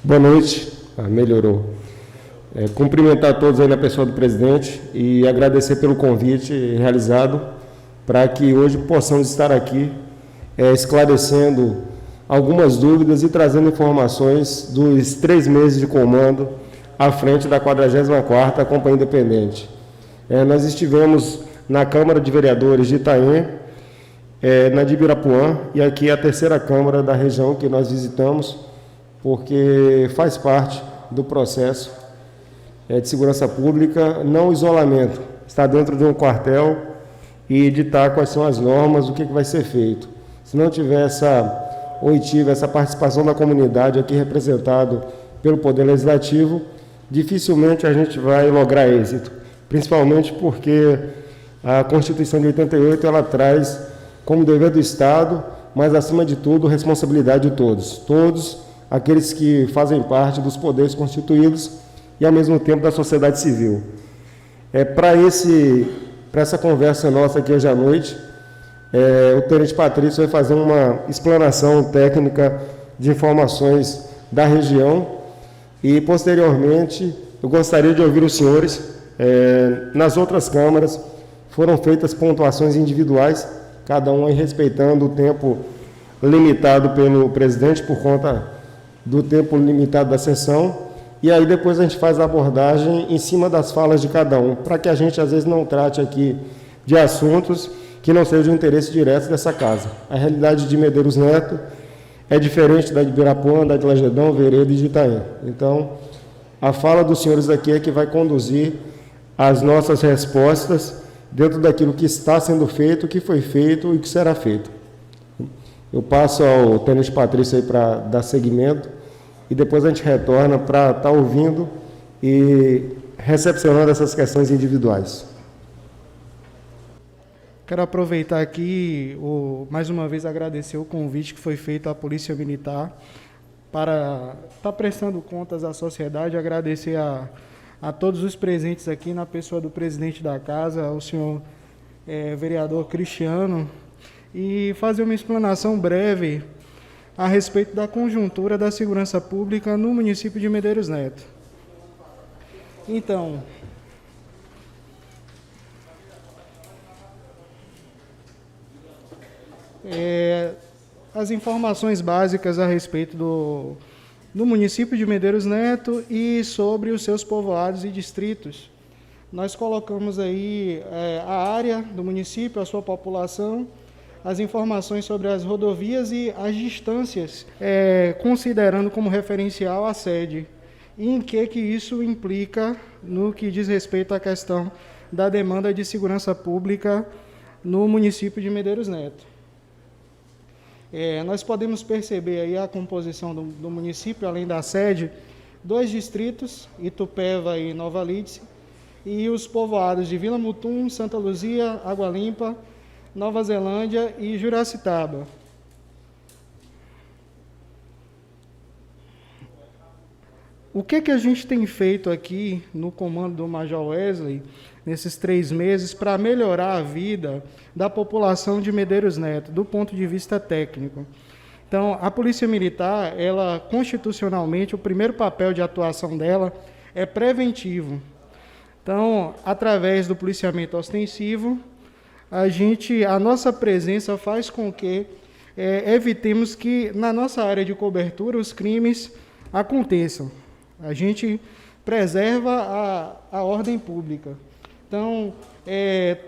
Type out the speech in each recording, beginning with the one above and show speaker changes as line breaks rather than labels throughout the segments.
Boa noite. Melhorou. Cumprimentar todos aí na pessoa do presidente e agradecer pelo convite realizado para que hoje possamos estar aqui esclarecendo algumas dúvidas e trazendo informações dos 3 meses de comando à frente da 44ª Companhia Independente. Nós estivemos na Câmara de Vereadores de Itaém, na de Ibirapuã, e aqui é a 3ª Câmara da região que nós visitamos, porque faz parte do processo de segurança pública, não isolamento, está dentro de um quartel e ditar quais são as normas, o que vai ser feito. Se não tiver essa participação da comunidade aqui representado pelo Poder Legislativo, dificilmente a gente vai lograr êxito, principalmente porque a Constituição de 88 ela traz como dever do Estado, mas acima de tudo, responsabilidade de todos aqueles que fazem parte dos poderes constituídos e ao mesmo tempo da sociedade civil. Para essa conversa nossa aqui hoje à noite, o Tenente Patrício vai fazer uma explanação técnica de informações da região e, posteriormente, eu gostaria de ouvir os senhores. Nas outras câmaras foram feitas pontuações individuais, cada um aí respeitando o tempo limitado pelo presidente por conta do tempo limitado da sessão, e aí depois a gente faz a abordagem em cima das falas de cada um, para que a gente às vezes não trate aqui de assuntos que não sejam de interesse direto dessa casa. A realidade de Medeiros Neto é diferente da de Ibirapuã, da de Lagedão, Veredas e de Itaém. Então, a fala dos senhores aqui é que vai conduzir as nossas respostas dentro daquilo que está sendo feito, o que foi feito e o que será feito. Eu passo ao Tenente Patrício aí para dar seguimento e depois a gente retorna para estar ouvindo e recepcionando essas questões individuais.
Quero aproveitar aqui, mais uma vez, agradecer o convite que foi feito à Polícia Militar para estar prestando contas à sociedade, agradecer a todos os presentes aqui, na pessoa do presidente da casa, o senhor vereador Cristiano, e fazer uma explanação breve a respeito da conjuntura da segurança pública no município de Medeiros Neto. Então, as informações básicas a respeito do município de Medeiros Neto e sobre os seus povoados e distritos. Nós colocamos aí a área do município, a sua população, as informações sobre as rodovias e as distâncias, considerando como referencial a sede, e em que isso implica no que diz respeito à questão da demanda de segurança pública no município de Medeiros Neto. Nós podemos perceber aí a composição do município, além da sede, 2 distritos, Itupeva e Nova Lídice, e os povoados de Vila Mutum, Santa Luzia, Água Limpa, Nova Zelândia e Juracitaba. O que a gente tem feito aqui no comando do Major Wesley, nesses 3 meses, para melhorar a vida da população de Medeiros Neto, do ponto de vista técnico? Então, a Polícia Militar, ela, constitucionalmente, o primeiro papel de atuação dela é preventivo. Então, através do policiamento ostensivo, a nossa presença faz com que evitemos que, na nossa área de cobertura, os crimes aconteçam. A gente preserva a ordem pública. Então,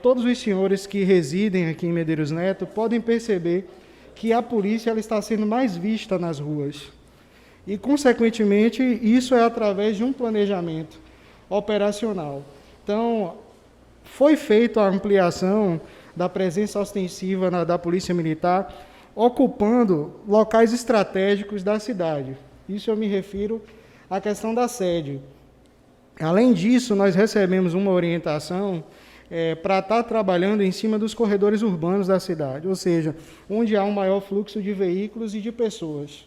todos os senhores que residem aqui em Medeiros Neto podem perceber que a polícia ela está sendo mais vista nas ruas. E, consequentemente, isso é através de um planejamento operacional. Então, foi feita a ampliação da presença ostensiva da Polícia Militar, ocupando locais estratégicos da cidade. Isso eu me refiro à questão da sede. Além disso, nós recebemos uma orientação para estar trabalhando em cima dos corredores urbanos da cidade, ou seja, onde há um maior fluxo de veículos e de pessoas.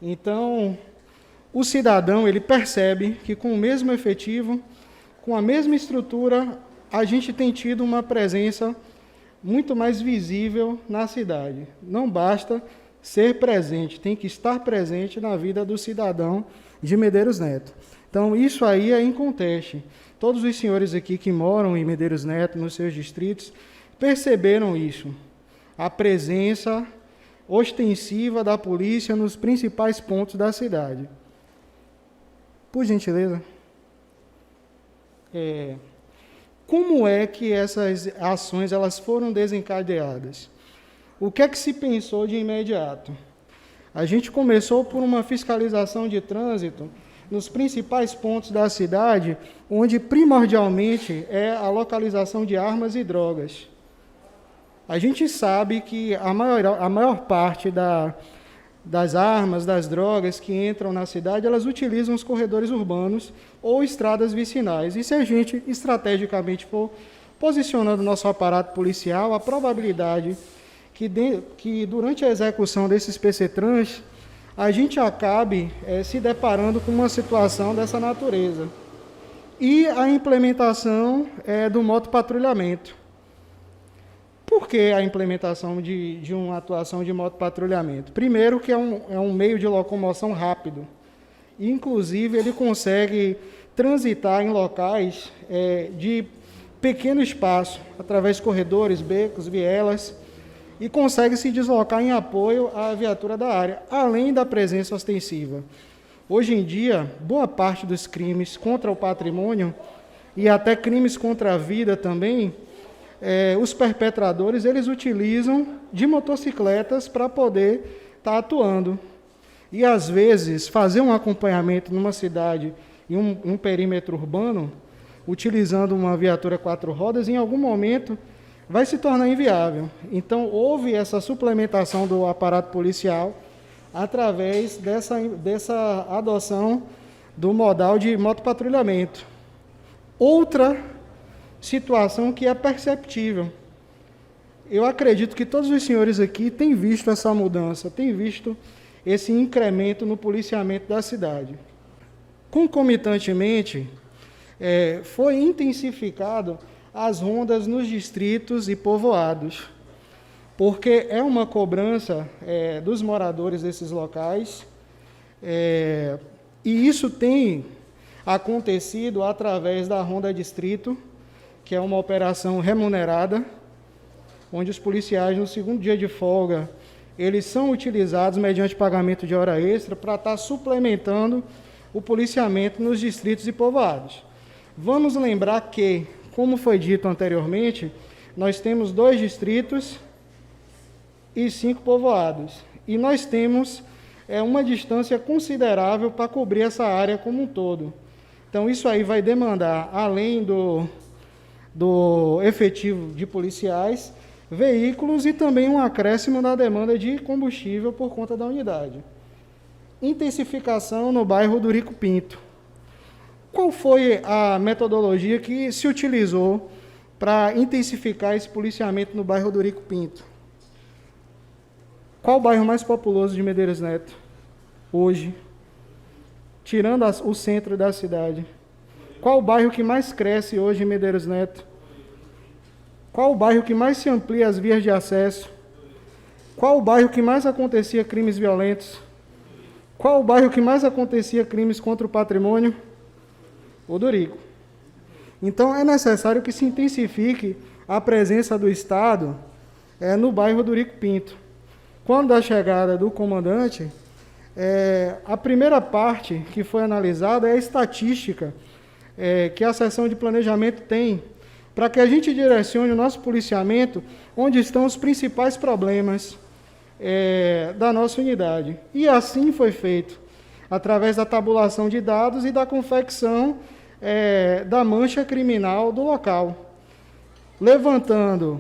Então, o cidadão ele percebe que com o mesmo efetivo, com a mesma estrutura, a gente tem tido uma presença muito mais visível na cidade. Não basta ser presente, tem que estar presente na vida do cidadão de Medeiros Neto. Então, isso aí é inconteste. Todos os senhores aqui que moram em Medeiros Neto, nos seus distritos, perceberam isso. A presença ostensiva da polícia nos principais pontos da cidade. Por gentileza. Como é que essas ações elas foram desencadeadas? O que é que se pensou de imediato? A gente começou por uma fiscalização de trânsito nos principais pontos da cidade, onde primordialmente é a localização de armas e drogas. A gente sabe que a maior parte das armas, das drogas que entram na cidade, elas utilizam os corredores urbanos ou estradas vicinais. E se a gente estrategicamente for posicionando nosso aparato policial, a probabilidade que durante a execução desses PC-Trans, a gente acabe se deparando com uma situação dessa natureza. E a implementação do motopatrulhamento. Por que a implementação de uma atuação de motopatrulhamento? Primeiro, que é um meio de locomoção rápido. Inclusive, ele consegue transitar em locais de pequeno espaço, através de corredores, becos, vielas, e consegue se deslocar em apoio à viatura da área, além da presença ostensiva. Hoje em dia, boa parte dos crimes contra o patrimônio e até crimes contra a vida também, os perpetradores eles utilizam de motocicletas para poder estar atuando. E, às vezes, fazer um acompanhamento numa cidade, em um perímetro urbano, utilizando uma viatura 4 rodas, em algum momento vai se tornar inviável. Então, houve essa suplementação do aparato policial através dessa adoção do modal de motopatrulhamento. Outra situação que é perceptível. Eu acredito que todos os senhores aqui têm visto essa mudança, têm visto esse incremento no policiamento da cidade. Concomitantemente, foi intensificado as rondas nos distritos e povoados, porque é uma cobrança dos moradores desses locais, e isso tem acontecido através da Ronda Distrito, que é uma operação remunerada, onde os policiais, no segundo dia de folga, eles são utilizados mediante pagamento de hora extra para estar suplementando o policiamento nos distritos e povoados. Vamos lembrar que, como foi dito anteriormente, nós temos 2 distritos e 5 povoados. E nós temos uma distância considerável para cobrir essa área como um todo. Então, isso aí vai demandar, além do efetivo de policiais, veículos e também um acréscimo na demanda de combustível por conta da unidade. Intensificação no bairro do Rico Pinto. Qual foi a metodologia que se utilizou para intensificar esse policiamento no bairro do Rico Pinto? Qual o bairro mais populoso de Medeiros Neto hoje, tirando o centro da cidade? Qual o bairro que mais cresce hoje em Medeiros Neto? Qual o bairro que mais se amplia as vias de acesso? Qual o bairro que mais acontecia crimes violentos? Qual o bairro que mais acontecia crimes contra o patrimônio? O do Rico. Então, é necessário que se intensifique a presença do Estado no bairro do Rico Pinto. Quando da chegada do comandante, a primeira parte que foi analisada é a estatística que a seção de planejamento tem, para que a gente direcione o nosso policiamento onde estão os principais problemas da nossa unidade. E assim foi feito, através da tabulação de dados e da confecção da mancha criminal do local, levantando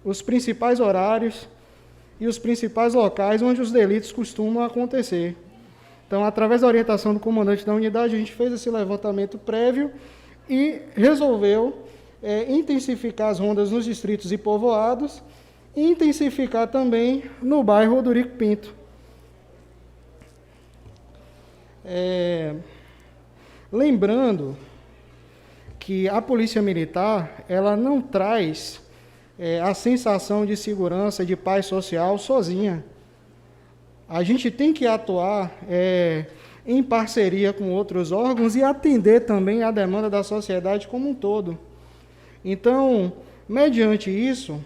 os principais horários e os principais locais onde os delitos costumam acontecer. Então, através da orientação do comandante da unidade, a gente fez esse levantamento prévio e resolveu intensificar as rondas nos distritos e povoados e intensificar também no bairro do Rico Pinto. Lembrando que a Polícia Militar ela não traz a sensação de segurança, de paz social sozinha. a gente tem que atuar em parceria com outros órgãos e atender também a demanda da sociedade como um todo. Então, mediante isso,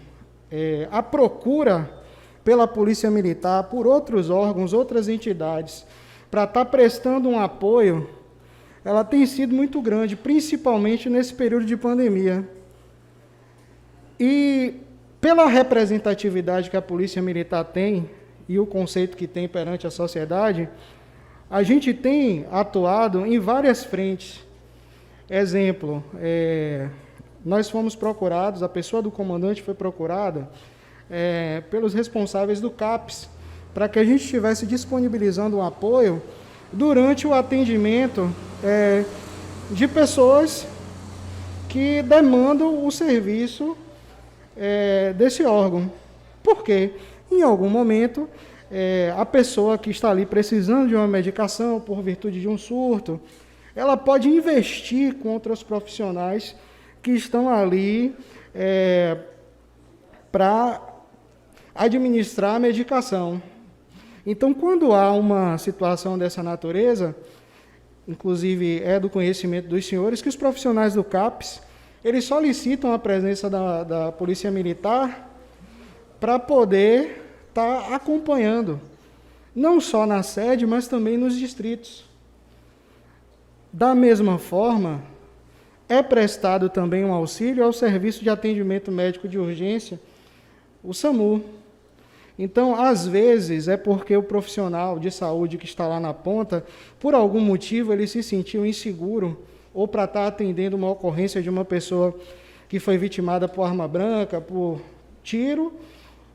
a procura pela Polícia Militar, por outros órgãos, outras entidades, para estar prestando um apoio, ela tem sido muito grande, principalmente nesse período de pandemia. E pela representatividade que a Polícia Militar tem e o conceito que tem perante a sociedade, a gente tem atuado em várias frentes. Exemplo, nós fomos procurados, a pessoa do comandante foi procurada pelos responsáveis do CAPS, para que a gente estivesse disponibilizando um apoio durante o atendimento de pessoas que demandam o serviço desse órgão. Por quê? Em algum momento, a pessoa que está ali precisando de uma medicação por virtude de um surto, ela pode investir com outros profissionais que estão ali para administrar a medicação. Então, quando há uma situação dessa natureza, inclusive é do conhecimento dos senhores, que os profissionais do CAPS, eles solicitam a presença da Polícia Militar para poder estar acompanhando, não só na sede, mas também nos distritos. Da mesma forma, é prestado também um auxílio ao Serviço de Atendimento Médico de Urgência, o SAMU. Então, às vezes, é porque o profissional de saúde que está lá na ponta, por algum motivo, ele se sentiu inseguro, ou para estar atendendo uma ocorrência de uma pessoa que foi vitimada por arma branca, por tiro,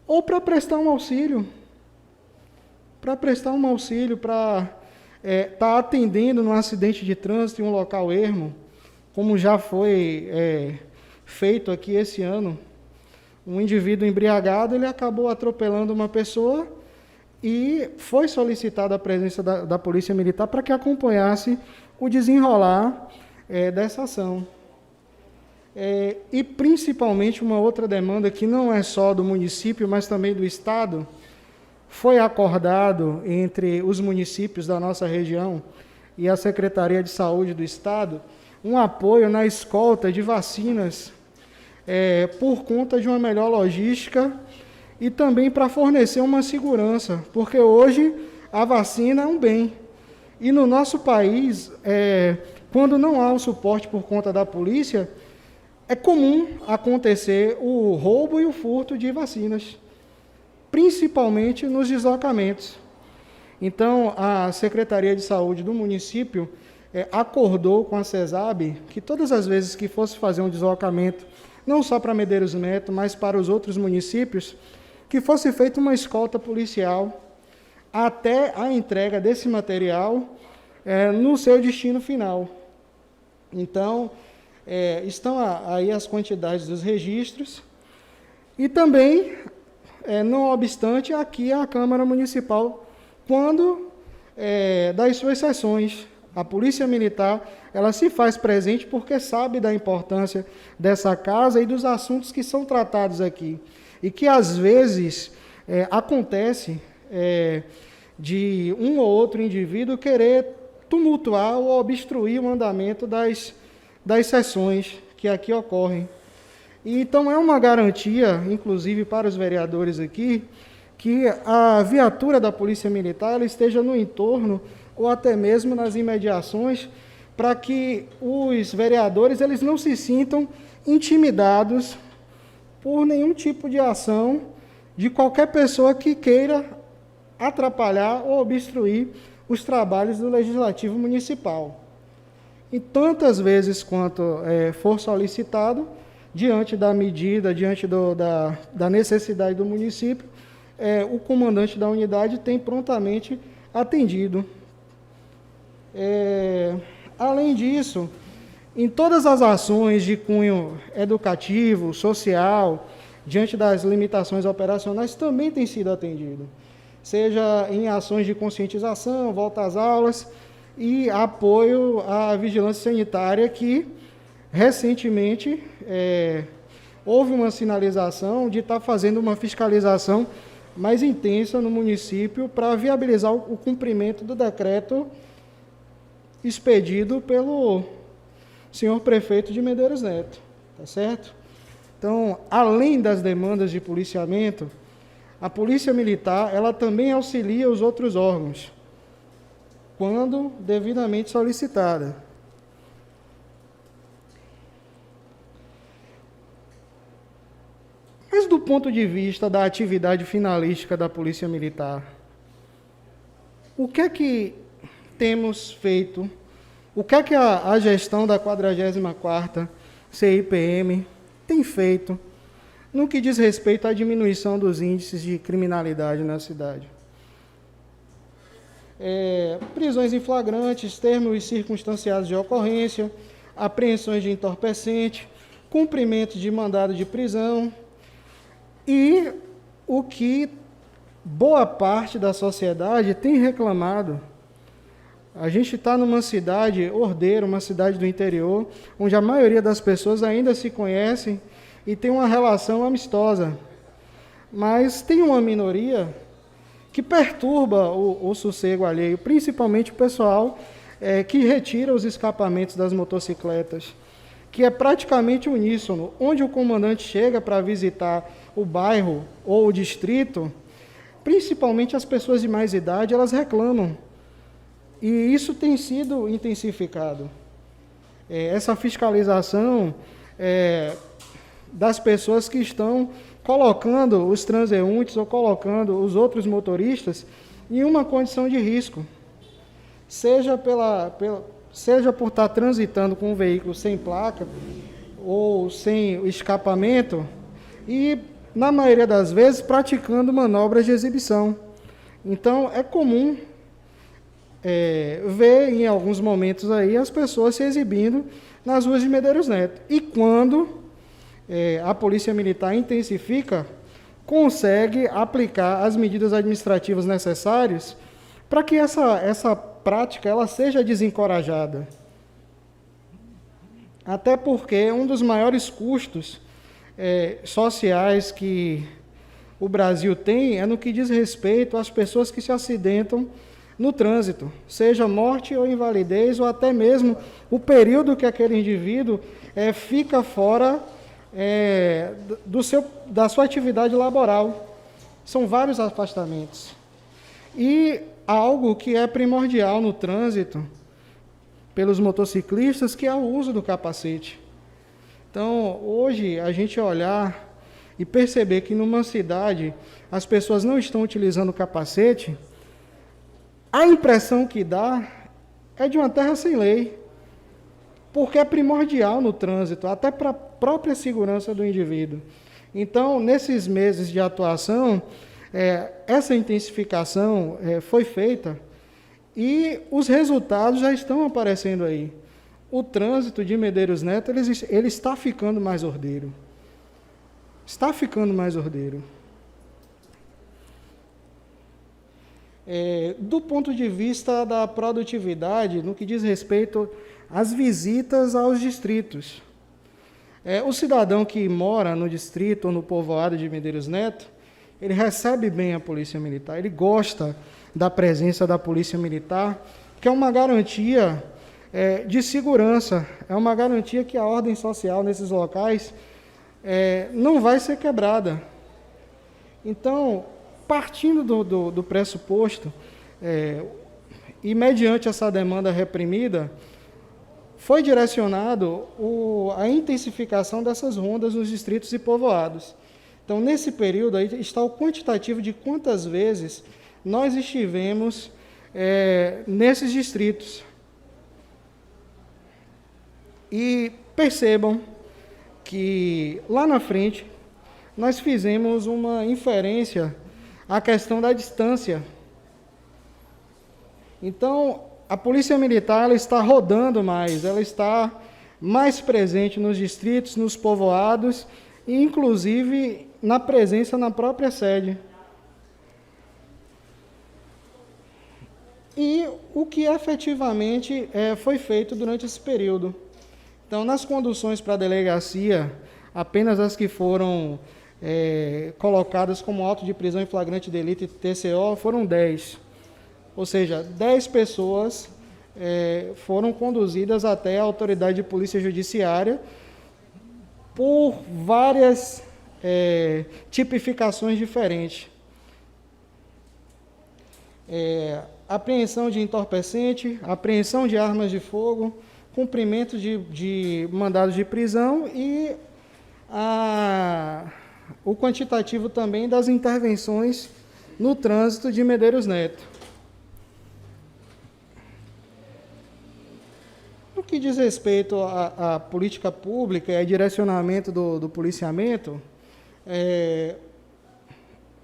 ou para prestar um auxílio. Para estar atendendo num acidente de trânsito em um local ermo, como já foi feito aqui esse ano. Um indivíduo embriagado, ele acabou atropelando uma pessoa e foi solicitada a presença da Polícia Militar para que acompanhasse o desenrolar dessa ação. E principalmente uma outra demanda que não é só do município, mas também do Estado, foi acordado entre os municípios da nossa região e a Secretaria de Saúde do Estado um apoio na escolta de vacinas por conta de uma melhor logística e também para fornecer uma segurança, porque hoje a vacina é um bem. E no nosso país, quando não há o suporte por conta da polícia, é comum acontecer o roubo e o furto de vacinas, principalmente nos deslocamentos. Então, a Secretaria de Saúde do município acordou com a CESAB que todas as vezes que fosse fazer um deslocamento, não só para Medeiros Neto, mas para os outros municípios, que fosse feita uma escolta policial até a entrega desse material no seu destino final. Então, estão aí as quantidades dos registros e também, não obstante, aqui a Câmara Municipal, quando das suas sessões, a Polícia Militar, ela se faz presente porque sabe da importância dessa casa e dos assuntos que são tratados aqui. E que, às vezes, acontece de um ou outro indivíduo querer tumultuar ou obstruir o andamento das sessões que aqui ocorrem. E, então, é uma garantia, inclusive para os vereadores aqui, que a viatura da Polícia Militar ela esteja no entorno ou até mesmo nas imediações, para que os vereadores eles não se sintam intimidados por nenhum tipo de ação de qualquer pessoa que queira atrapalhar ou obstruir os trabalhos do Legislativo Municipal. E tantas vezes quanto for solicitado, diante da medida, diante da necessidade do município, o comandante da unidade tem prontamente atendido. Além disso, em todas as ações de cunho educativo, social, diante das limitações operacionais, também tem sido atendido. Seja em ações de conscientização, volta às aulas e apoio à vigilância sanitária, que recentemente houve uma sinalização de estar fazendo uma fiscalização mais intensa no município para viabilizar o cumprimento do decreto expedido pelo senhor prefeito de Medeiros Neto, tá certo? Então, além das demandas de policiamento, a Polícia Militar, ela também auxilia os outros órgãos, quando devidamente solicitada. Mas do ponto de vista da atividade finalística da Polícia Militar, o que é que temos feito? O que é que a gestão da 44ª CIPM tem feito no que diz respeito à diminuição dos índices de criminalidade na cidade? Prisões em flagrantes, termos circunstanciados de ocorrência, apreensões de entorpecente, cumprimento de mandado de prisão e o que boa parte da sociedade tem reclamado. A gente está numa cidade, Ordeiro, uma cidade do interior, onde a maioria das pessoas ainda se conhecem e tem uma relação amistosa. Mas tem uma minoria que perturba o sossego alheio, principalmente o pessoal que retira os escapamentos das motocicletas, que é praticamente uníssono. Onde o comandante chega para visitar o bairro ou o distrito, principalmente as pessoas de mais idade, elas reclamam. E isso tem sido intensificado. Essa fiscalização das pessoas que estão colocando os transeuntes ou colocando os outros motoristas em uma condição de risco, seja por estar transitando com um veículo sem placa ou sem escapamento e, na maioria das vezes, praticando manobras de exibição. Então, é comum ver em alguns momentos aí as pessoas se exibindo nas ruas de Medeiros Neto. E quando a Polícia Militar intensifica, consegue aplicar as medidas administrativas necessárias para que essa prática ela seja desencorajada. Até porque um dos maiores custos sociais que o Brasil tem é no que diz respeito às pessoas que se acidentam no trânsito, seja morte ou invalidez, ou até mesmo o período que aquele indivíduo fica fora da sua atividade laboral. São vários afastamentos. E algo que é primordial no trânsito pelos motociclistas, que é o uso do capacete. Então, hoje, a gente olhar e perceber que numa cidade as pessoas não estão utilizando o capacete, a impressão que dá é de uma terra sem lei, porque é primordial no trânsito, até para a própria segurança do indivíduo. Então, nesses meses de atuação, essa intensificação foi feita e os resultados já estão aparecendo aí. O trânsito de Medeiros Neto ele está ficando mais ordeiro. Está ficando mais ordeiro. Do ponto de vista da produtividade, no que diz respeito às visitas aos distritos. O cidadão que mora no distrito ou no povoado de Medeiros Neto, ele recebe bem a Polícia Militar, ele gosta da presença da Polícia Militar, que é uma garantia de segurança, é uma garantia que a ordem social nesses locais não vai ser quebrada. Então, partindo do pressuposto, e mediante essa demanda reprimida, foi direcionado a intensificação dessas rondas nos distritos e povoados. Então, nesse período, aí está o quantitativo de quantas vezes nós estivemos nesses distritos. E percebam que, lá na frente, nós fizemos uma inferência à questão da distância. Então, a Polícia Militar ela está rodando mais, ela está mais presente nos distritos, nos povoados, e inclusive na presença na própria sede. E o que efetivamente foi feito durante esse período. Então, nas conduções para a delegacia, apenas as que foram colocadas como auto de prisão em flagrante delito e TCO foram 10. Ou seja, 10 pessoas foram conduzidas até a autoridade de polícia judiciária por várias tipificações diferentes. Apreensão de entorpecente, apreensão de armas de fogo, cumprimento de mandados de prisão e o quantitativo também das intervenções no trânsito de Medeiros Neto. No que diz respeito à política pública e ao direcionamento do policiamento,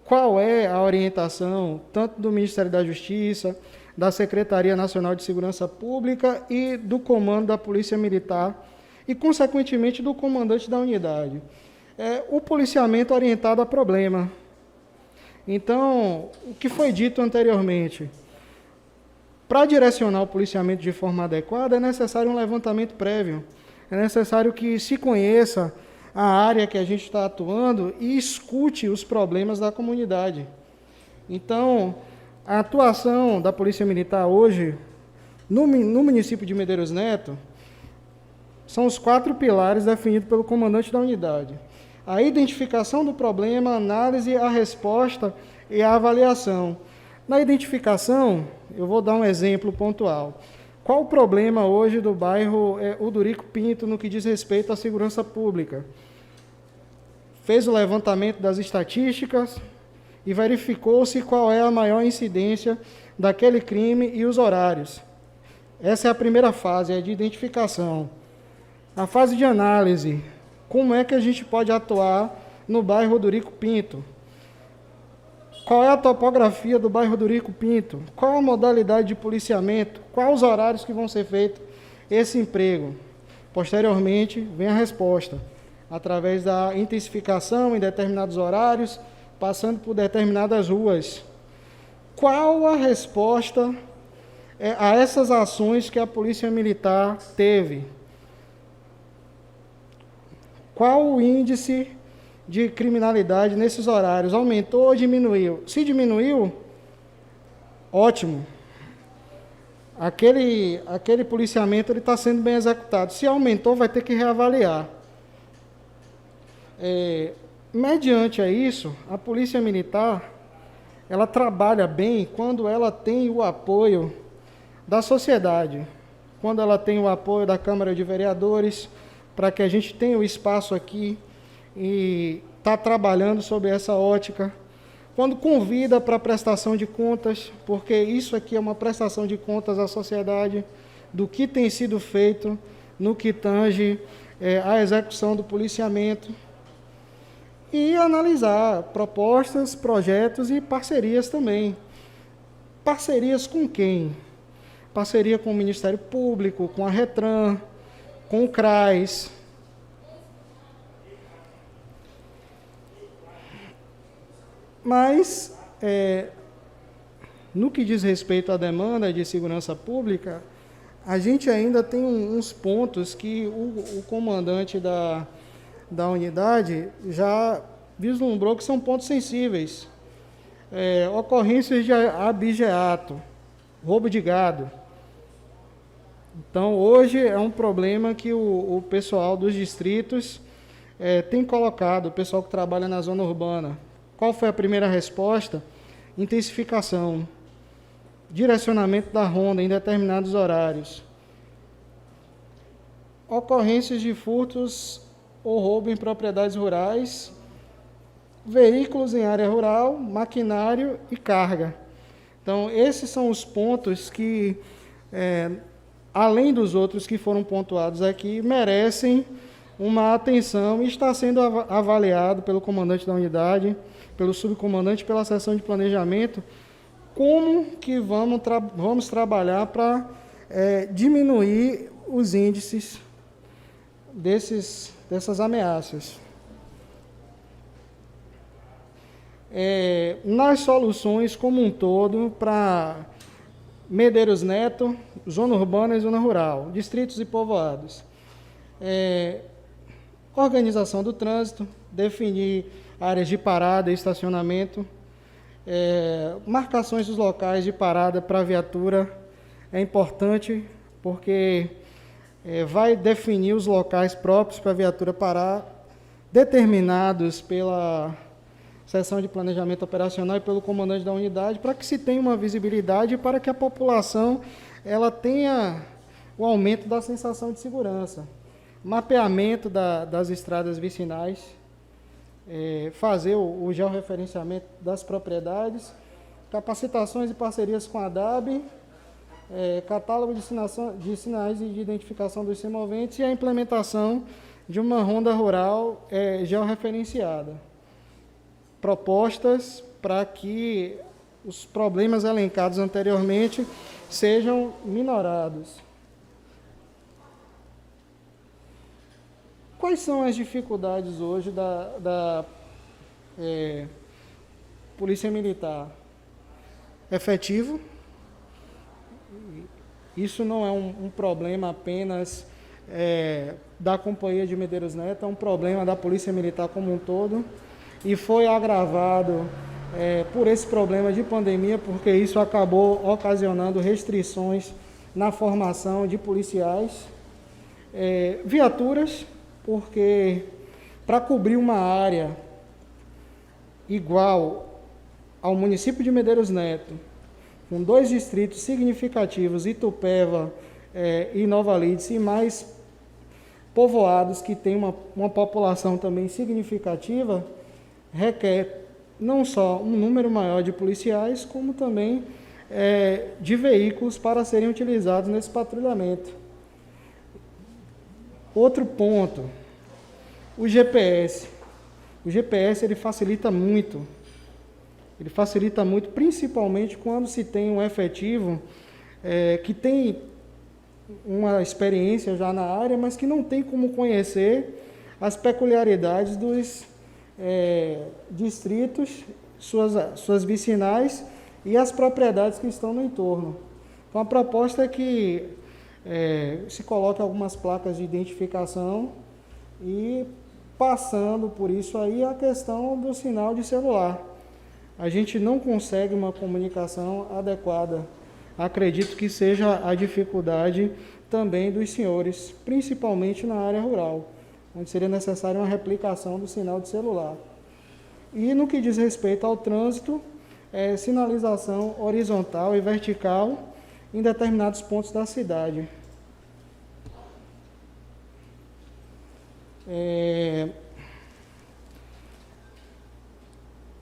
qual é a orientação tanto do Ministério da Justiça, da Secretaria Nacional de Segurança Pública e do Comando da Polícia Militar e, consequentemente, do comandante da unidade? O policiamento orientado a problema. Então, o que foi dito anteriormente? Para direcionar o policiamento de forma adequada, é necessário um levantamento prévio. É necessário que se conheça a área que a gente está atuando e escute os problemas da comunidade. Então, a atuação da Polícia Militar hoje, no município de Medeiros Neto, são os 4 pilares definidos pelo comandante da unidade: a identificação do problema, a análise, a resposta e a avaliação. Na identificação, eu vou dar um exemplo pontual. Qual o problema hoje do bairro Udurico Pinto no que diz respeito à segurança pública? Fez o levantamento das estatísticas e verificou-se qual é a maior incidência daquele crime e os horários. Essa é a primeira fase, é de identificação. A fase de análise: como é que a gente pode atuar no bairro Udurico Pinto? Qual é a topografia do bairro Udurico Pinto? Qual a modalidade de policiamento? Quais os horários que vão ser feitos esse emprego? Posteriormente, vem a resposta, através da intensificação em determinados horários, passando por determinadas ruas. Qual a resposta a essas ações que a Polícia Militar teve? Qual o índice de criminalidade nesses horários? Aumentou ou diminuiu? Se diminuiu, ótimo. Aquele policiamento está sendo bem executado. Se aumentou, vai ter que reavaliar. Mediante a isso, a Polícia Militar, ela trabalha bem quando ela tem o apoio da sociedade, quando ela tem o apoio da Câmara de Vereadores, para que a gente tenha o espaço aqui e está trabalhando sob essa ótica. Quando convida para prestação de contas, porque isso aqui é uma prestação de contas à sociedade, do que tem sido feito no que tange à execução do policiamento, e analisar propostas, projetos e parcerias também. Parcerias com quem? Parceria com o Ministério Público, com a Retran, com o CRAS. Mas, no que diz respeito à demanda de segurança pública, a gente ainda tem uns pontos que o comandante da unidade já vislumbrou que são pontos sensíveis. Ocorrências de abigeato, roubo de gado. Então, hoje é um problema que o pessoal dos distritos tem colocado, o pessoal que trabalha na zona urbana. Qual foi a primeira resposta? Intensificação, direcionamento da ronda em determinados horários. Ocorrências de furtos ou roubo em propriedades rurais, veículos em área rural, maquinário e carga. Então, esses são os pontos que, além dos outros que foram pontuados aqui, merecem uma atenção e está sendo avaliado pelo comandante da unidade, pelo subcomandante, pela seção de planejamento, como que vamos trabalhar para diminuir os índices dessas ameaças. Nas soluções como um todo para Medeiros Neto, zona urbana e zona rural, distritos e povoados. Organização do trânsito, definir áreas de parada e estacionamento, marcações dos locais de parada para a viatura é importante porque vai definir os locais próprios para a viatura parar, determinados pela seção de planejamento operacional e pelo comandante da unidade, para que se tenha uma visibilidade e para que a população ela tenha o aumento da sensação de segurança. Mapeamento das estradas vicinais, fazer o georreferenciamento das propriedades, capacitações e parcerias com a DAB, catálogo de sinais e de identificação dos semoventes e a implementação de uma ronda rural georreferenciada. Propostas para que os problemas elencados anteriormente sejam minorados. Quais são as dificuldades hoje da Polícia Militar? Efetivo. Isso não é um problema apenas da Companhia de Medeiros Neto, é um problema da Polícia Militar como um todo, e foi agravado por esse problema de pandemia, porque isso acabou ocasionando restrições na formação de policiais. Viaturas, porque para cobrir uma área igual ao município de Medeiros Neto, com 2 distritos significativos, Itupeva e Nova Lídice, e mais povoados que têm uma população também significativa, requer não só um número maior de policiais, como também de veículos para serem utilizados nesse patrulhamento. Outro ponto, o GPS. O GPS ele facilita muito, principalmente quando se tem um efetivo que tem uma experiência já na área, mas que não tem como conhecer as peculiaridades dos distritos, suas vicinais e as propriedades que estão no entorno. Então, a proposta é que se coloque algumas placas de identificação e, passando por isso aí, a questão do sinal de celular. A gente não consegue uma comunicação adequada. Acredito que seja a dificuldade também dos senhores, principalmente na área rural, onde seria necessária uma replicação do sinal de celular. E no que diz respeito ao trânsito, sinalização horizontal e vertical em determinados pontos da cidade.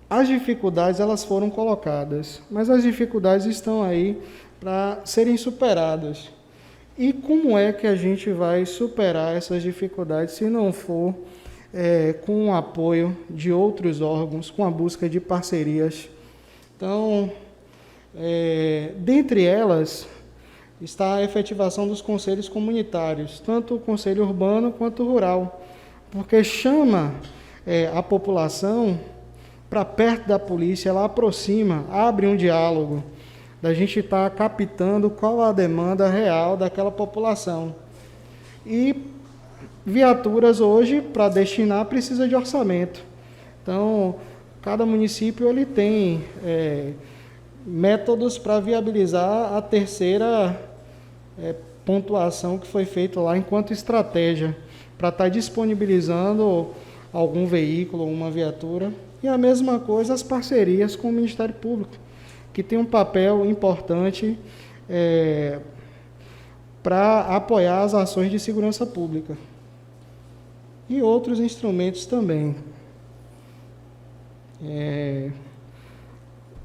As dificuldades elas foram colocadas, mas as dificuldades estão aí para serem superadas. E como é que a gente vai superar essas dificuldades se não for com o apoio de outros órgãos, com a busca de parcerias? Então, dentre elas, está a efetivação dos conselhos comunitários, tanto o conselho urbano quanto o rural, porque chama a população para perto da polícia, ela aproxima, abre um diálogo, da gente estar captando qual a demanda real daquela população. E viaturas hoje, para destinar, precisa de orçamento. Então, cada município ele tem métodos para viabilizar a terceira pontuação que foi feita lá enquanto estratégia, para estar disponibilizando algum veículo, uma viatura. E a mesma coisa as parcerias com o Ministério Público, que tem um papel importante para apoiar as ações de segurança pública. E outros instrumentos também.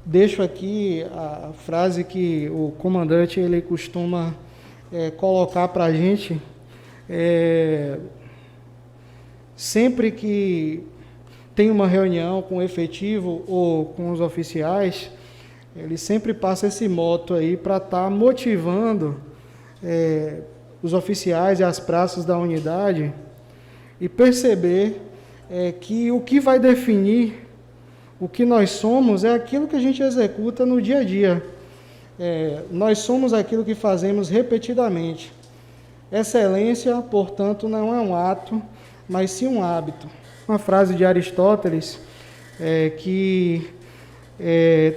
Deixo aqui a frase que o comandante ele costuma colocar para a gente. Sempre que tem uma reunião com o efetivo ou com os oficiais, ele sempre passa esse moto aí para estar motivando os oficiais e as praças da unidade e perceber que o que vai definir o que nós somos é aquilo que a gente executa no dia a dia. Nós somos aquilo que fazemos repetidamente. Excelência, portanto, não é um ato, mas sim um hábito. Uma frase de Aristóteles que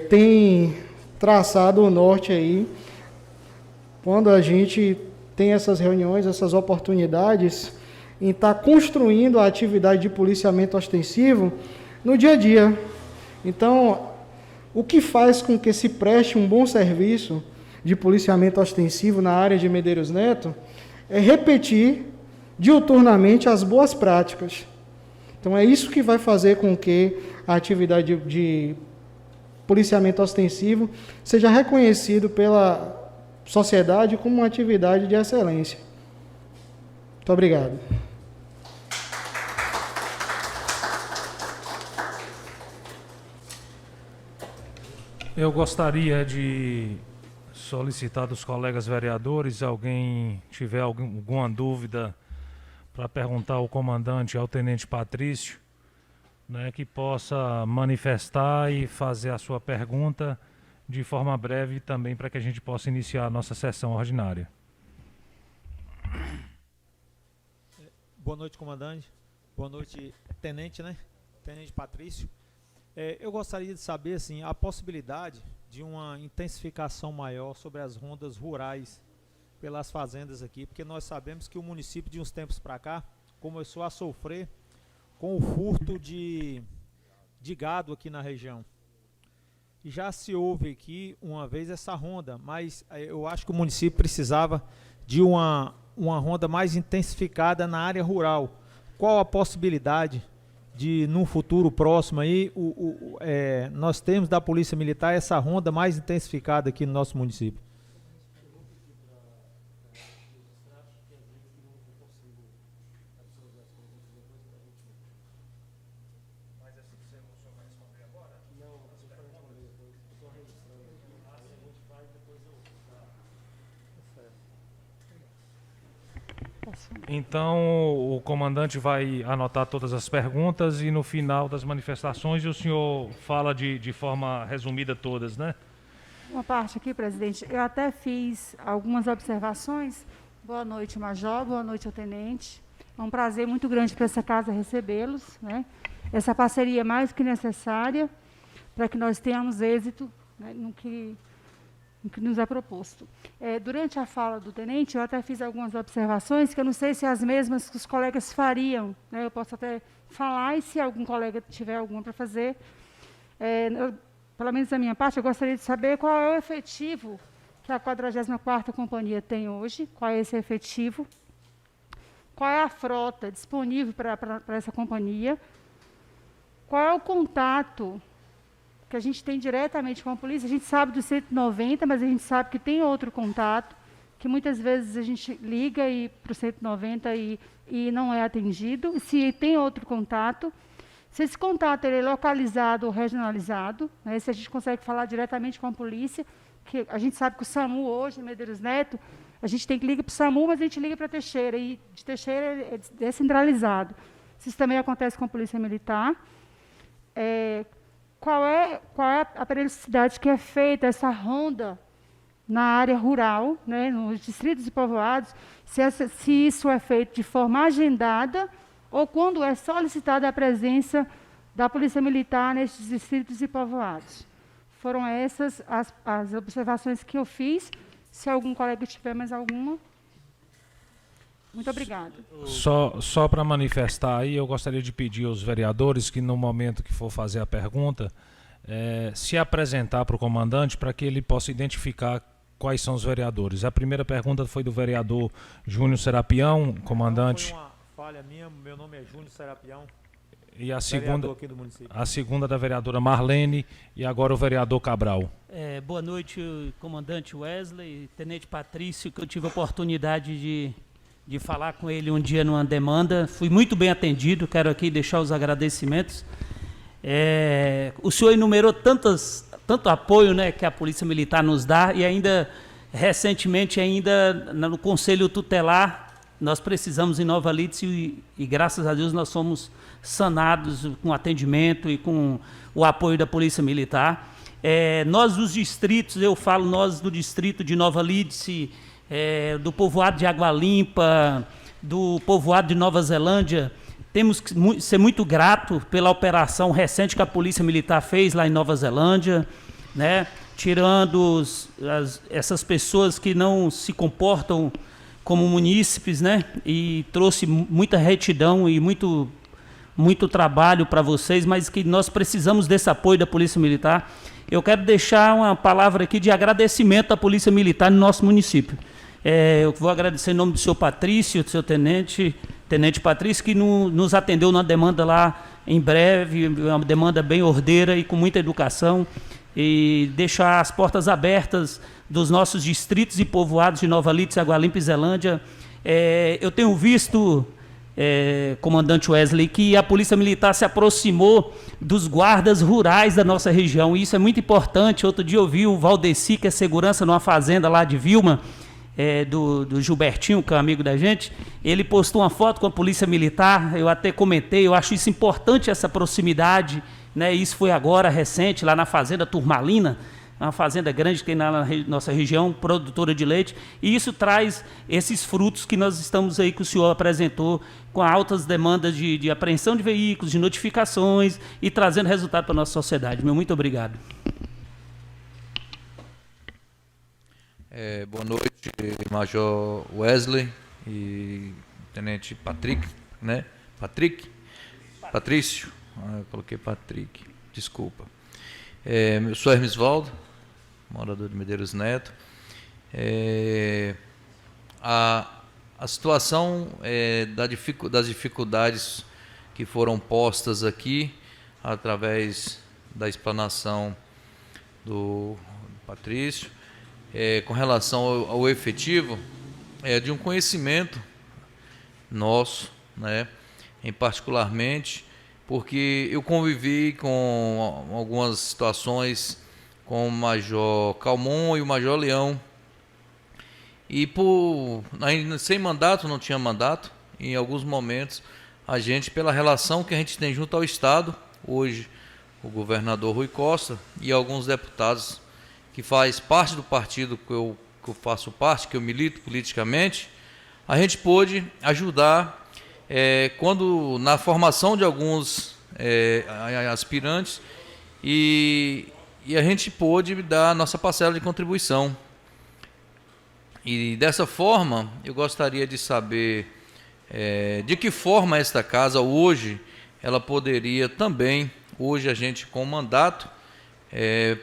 tem traçado o norte aí. Quando a gente tem essas reuniões, essas oportunidades, em estar construindo a atividade de policiamento ostensivo no dia a dia. Então, o que faz com que se preste um bom serviço de policiamento ostensivo na área de Medeiros Neto é repetir diuturnamente as boas práticas. Então, é isso que vai fazer com que a atividade de policiamento ostensivo seja reconhecido pela sociedade como uma atividade de excelência. Muito obrigado.
Eu gostaria de solicitar dos colegas vereadores, alguém tiver alguma dúvida para perguntar ao comandante, ao tenente Patrício, né, que possa manifestar e fazer a sua pergunta de forma breve também, para que a gente possa iniciar a nossa sessão ordinária.
Boa noite, comandante. Boa noite, tenente, né? Tenente Patrício. Eu gostaria de saber, assim, a possibilidade de uma intensificação maior sobre as rondas rurais pelas fazendas aqui, porque nós sabemos que o município, de uns tempos para cá, começou a sofrer com o furto de gado aqui na região. E já se houve aqui uma vez essa ronda, mas eu acho que o município precisava de uma ronda mais intensificada na área rural. Qual a possibilidade de, num futuro próximo, aí, nós temos da Polícia Militar essa ronda mais intensificada aqui no nosso município?
Então, o comandante vai anotar todas as perguntas e no final das manifestações o senhor fala de forma resumida todas, né?
Uma parte aqui, presidente. Eu até fiz algumas observações. Boa noite, Major. Boa noite ao tenente. É um prazer muito grande para essa casa recebê-los, né? Essa parceria é mais que necessária para que nós tenhamos êxito, né, no que nos é proposto. Durante a fala do tenente, eu até fiz algumas observações que eu não sei se as mesmas que os colegas fariam, né? Eu posso até falar e se algum colega tiver alguma para fazer. Pelo menos da minha parte, eu gostaria de saber qual é o efetivo que a 44ª Companhia tem hoje, qual é esse efetivo, qual é a frota disponível para essa companhia, qual é o contato que a gente tem diretamente com a polícia. A gente sabe do 190, mas a gente sabe que tem outro contato, que muitas vezes a gente liga para o 190 e não é atendido. Se tem outro contato, se esse contato ele é localizado ou regionalizado, né, se a gente consegue falar diretamente com a polícia, que a gente sabe que o SAMU hoje, em Medeiros Neto, a gente tem que ligar para o SAMU, mas a gente liga para Teixeira, e de Teixeira é descentralizado. Isso também acontece com a Polícia Militar. Qual é a periodicidade que é feita essa ronda na área rural, né, nos distritos e povoados, se isso é feito de forma agendada ou quando é solicitada a presença da Polícia Militar nesses distritos e povoados. Foram essas as observações que eu fiz. Se algum colega tiver mais alguma. Muito obrigada.
Só para manifestar aí, eu gostaria de pedir aos vereadores que, no momento que for fazer a pergunta, se apresentar para o comandante para que ele possa identificar quais são os vereadores. A primeira pergunta foi do vereador Júnior Serapião, comandante.
Foi uma falha minha, meu nome é Júnior Serapião.
E a segunda da vereadora Marlene e agora o vereador Cabral.
Boa noite, comandante Wesley, tenente Patrício, que eu tive a oportunidade de falar com ele um dia numa demanda. Fui muito bem atendido, quero aqui deixar os agradecimentos. O senhor enumerou tanto apoio, né, que a Polícia Militar nos dá, e ainda recentemente, ainda no Conselho Tutelar, nós precisamos em Nova Lídice e graças a Deus nós somos sanados com atendimento e com o apoio da Polícia Militar. Nós dos distritos, eu falo nós do distrito de Nova Lídice, do povoado de Água Limpa, do povoado de Nova Zelândia, temos que ser muito grato pela operação recente que a Polícia Militar fez lá em Nova Zelândia, né? Tirando essas pessoas que não se comportam como munícipes, né? E trouxe muita retidão e muito trabalho para vocês, mas que nós precisamos desse apoio da Polícia Militar. Eu quero deixar uma palavra aqui de agradecimento à Polícia Militar no nosso município. Eu vou agradecer em nome do senhor Patrício, do seu tenente Patrício, que nos atendeu na demanda lá em breve, uma demanda bem ordeira e com muita educação, e deixar as portas abertas dos nossos distritos e povoados de Nova Lítica, Água Limpa e Zelândia. Eu tenho visto, comandante Wesley, que a Polícia Militar se aproximou dos guardas rurais da nossa região, e isso é muito importante. Outro dia eu vi o Valdeci, que é segurança numa fazenda lá de Vilma, do Gilbertinho, que é um amigo da gente. Ele postou uma foto com a Polícia Militar, eu até comentei, eu acho isso importante, essa proximidade, né? Isso foi agora, recente, lá na fazenda Turmalina, uma fazenda grande que tem na nossa região, produtora de leite, e isso traz esses frutos que nós estamos aí, que o senhor apresentou, com altas demandas de apreensão de veículos, de notificações, e trazendo resultado para a nossa sociedade. Muito obrigado.
Boa noite, Major Wesley e Tenente Patrick, né? Patrício, eu coloquei Patrick, desculpa. Eu sou Hermisvaldo, morador de Medeiros Neto. A situação das dificuldades que foram postas aqui, através da explanação do Patrício, com relação ao efetivo, de um conhecimento nosso, né, em particularmente, porque eu convivi com algumas situações com o Major Calmon e o Major Leão, e ainda sem mandato, não tinha mandato, em alguns momentos, a gente, pela relação que a gente tem junto ao Estado, hoje o governador Rui Costa e alguns deputados que faz parte do partido que eu faço parte, que eu milito politicamente, a gente pôde ajudar quando na formação de alguns aspirantes, e a gente pôde dar a nossa parcela de contribuição. E dessa forma, eu gostaria de saber de que forma esta casa hoje, ela poderia também, hoje a gente com mandato,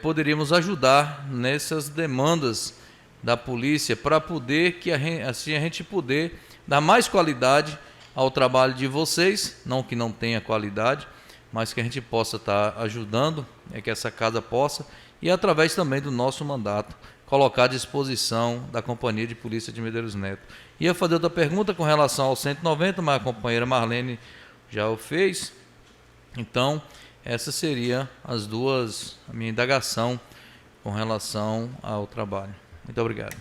poderíamos ajudar nessas demandas da polícia, para poder assim a gente poder dar mais qualidade ao trabalho de vocês, não que não tenha qualidade, mas que a gente possa estar ajudando, que essa casa possa, e através também do nosso mandato, colocar à disposição da Companhia de Polícia de Medeiros Neto. Ia fazer outra pergunta com relação ao 190, mas a companheira Marlene já o fez. Então, essa seria a minha indagação com relação ao trabalho. Muito obrigado.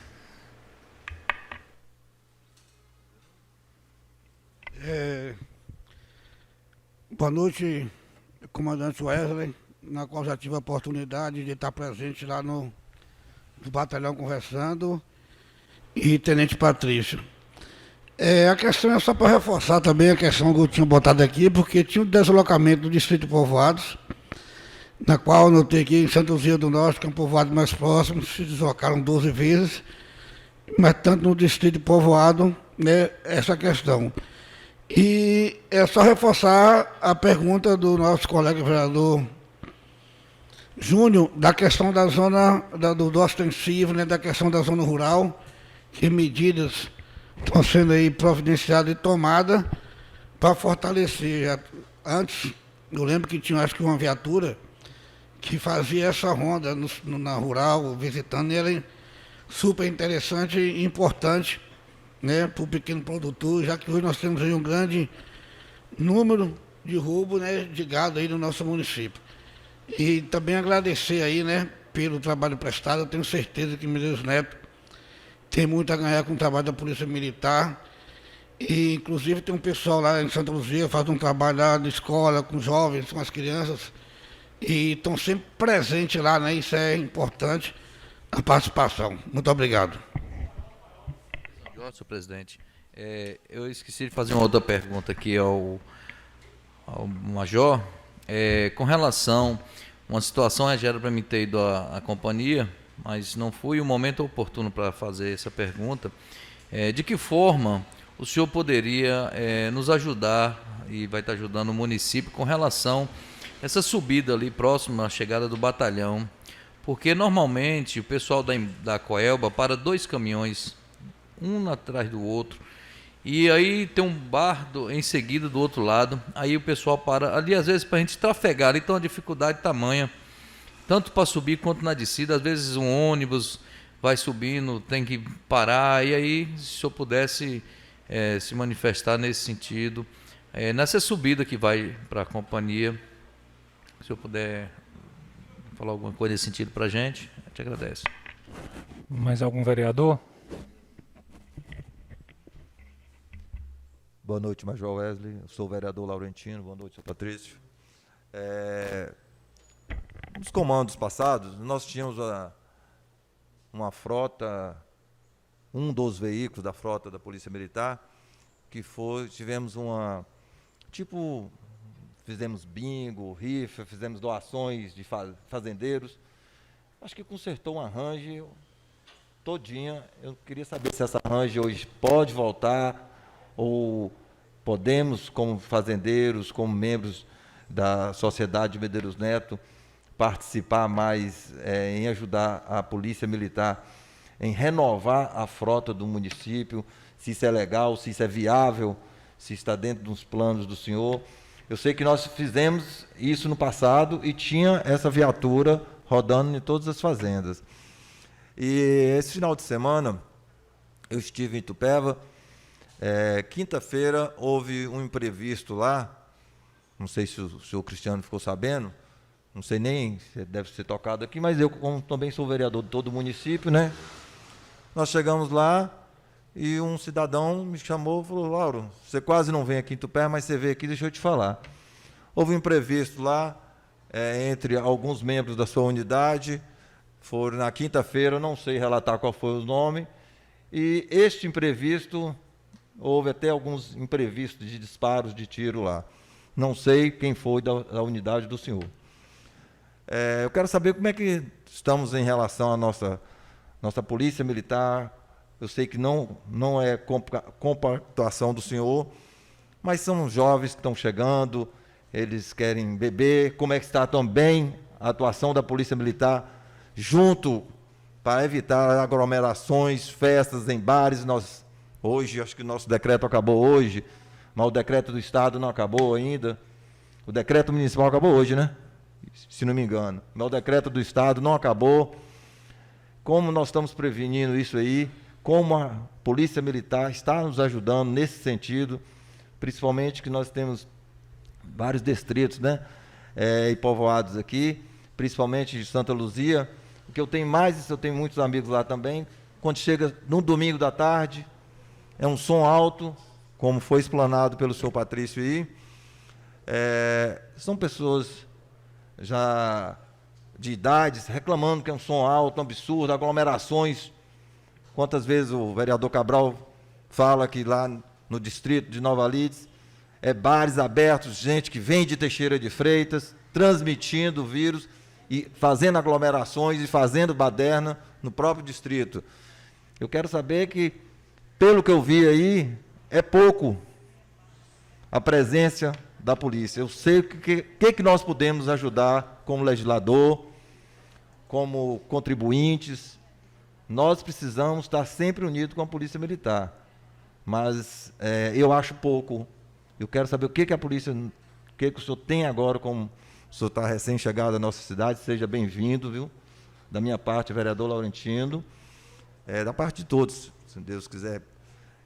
Boa noite, comandante Wesley, na qual já tive a oportunidade de estar presente lá no batalhão conversando, e Tenente Patrício. A questão é só para reforçar também a questão que eu tinha botado aqui, porque tinha um deslocamento do Distrito de Povoados, na qual eu notei que em Santa Luzia do Norte, que é um povoado mais próximo, se deslocaram 12 vezes, mas tanto no Distrito de Povoado, né, essa questão. E é só reforçar a pergunta do nosso colega vereador Júnior, da questão da zona, do ostensivo, né, da questão da zona rural, que medidas estão sendo aí providenciadas e tomadas para fortalecer. Antes, eu lembro que tinha, acho que uma viatura que fazia essa ronda na rural, visitando, e era super interessante e importante, né, para o pequeno produtor, já que hoje nós temos aí um grande número de roubo, né, de gado aí no nosso município. E também agradecer aí, né, pelo trabalho prestado. Eu tenho certeza que Medeiros Neto tem muito a ganhar com o trabalho da Polícia Militar, e inclusive tem um pessoal lá em Santa Luzia, faz um trabalho lá na escola, com jovens, com as crianças, e estão sempre presentes lá, né? Isso é importante, a participação. Muito obrigado.
Senhor presidente, eu esqueci de fazer uma outra pergunta aqui ao ao Major, com relação a uma situação, já era para mim ter ido à companhia, mas não foi o momento oportuno para fazer essa pergunta. De que forma o senhor poderia nos ajudar, e vai estar ajudando o município, com relação a essa subida ali próxima à chegada do batalhão? Porque normalmente o pessoal da Coelba para 2 caminhões, um atrás do outro, e aí tem um bar em seguida do outro lado, aí o pessoal para ali, às vezes para a gente trafegar, então a dificuldade tamanha, tanto para subir quanto na descida. Às vezes um ônibus vai subindo, tem que parar, e aí se o senhor pudesse se manifestar nesse sentido, nessa subida que vai para a companhia, se o senhor puder falar alguma coisa nesse sentido para a gente agradece.
Mais algum vereador?
Boa noite, Major Wesley. Eu sou o vereador Laurentino. Boa noite, senhor Patrício. Nos comandos passados, nós tínhamos uma frota, um dos veículos da frota da Polícia Militar, tivemos fizemos bingo, rifa, fizemos doações de fazendeiros. Acho que consertou um arranjo todinha. Eu queria saber se essa arranjo hoje pode voltar, ou podemos, como fazendeiros, como membros da Sociedade de Medeiros Neto, participar mais em ajudar a Polícia Militar em renovar a frota do município, se isso é legal, se isso é viável, se está dentro dos planos do senhor. Eu sei que nós fizemos isso no passado e tinha essa viatura rodando em todas as fazendas. E esse final de semana eu estive em Itupeva. Quinta-feira houve um imprevisto lá, não sei se o senhor Cristiano ficou sabendo, não sei nem se deve ser tocado aqui, mas eu, como também sou vereador de todo o município, né? Nós chegamos lá e um cidadão me chamou e falou: Lauro, você quase não vem aqui em Itupeva, mas você veio aqui, deixa eu te falar. Houve um imprevisto lá, entre alguns membros da sua unidade, foram na quinta-feira, não sei relatar qual foi o nome, e este imprevisto, houve até alguns imprevistos de disparos de tiro lá. Não sei quem foi da unidade do senhor. Eu quero saber como é que estamos em relação à nossa Polícia Militar. Eu sei que não é compactuação do senhor, mas são jovens que estão chegando, eles querem beber. Como é que está também a atuação da Polícia Militar junto para evitar aglomerações, festas em bares? Hoje, acho que o nosso decreto acabou hoje, mas o decreto do Estado não acabou ainda. O decreto municipal acabou hoje, né? Se não me engano. Mas o decreto do Estado não acabou. Como nós estamos prevenindo isso aí? Como a Polícia Militar está nos ajudando nesse sentido? Principalmente que nós temos vários distritos, né? E povoados aqui, principalmente de Santa Luzia. O que eu tenho mais, eu tenho muitos amigos lá também. Quando chega no domingo da tarde, é um som alto, como foi explanado pelo senhor Patrício aí. São pessoas já de idades reclamando que é um som alto, um absurdo, aglomerações. Quantas vezes o vereador Cabral fala que lá no distrito de Nova Lides, bares abertos, gente que vem de Teixeira de Freitas, transmitindo o vírus e fazendo aglomerações e fazendo baderna no próprio distrito. Eu quero saber que, pelo que eu vi aí, é pouco a presença da polícia. Eu sei o que nós podemos ajudar como legislador, como contribuintes. Nós precisamos estar sempre unidos com a Polícia Militar. Mas eu acho pouco. Eu quero saber o que a polícia, o que o senhor tem agora, como o senhor está recém-chegado à nossa cidade. Seja bem-vindo, viu? Da minha parte, vereador Laurentino, da parte de todos, se Deus quiser.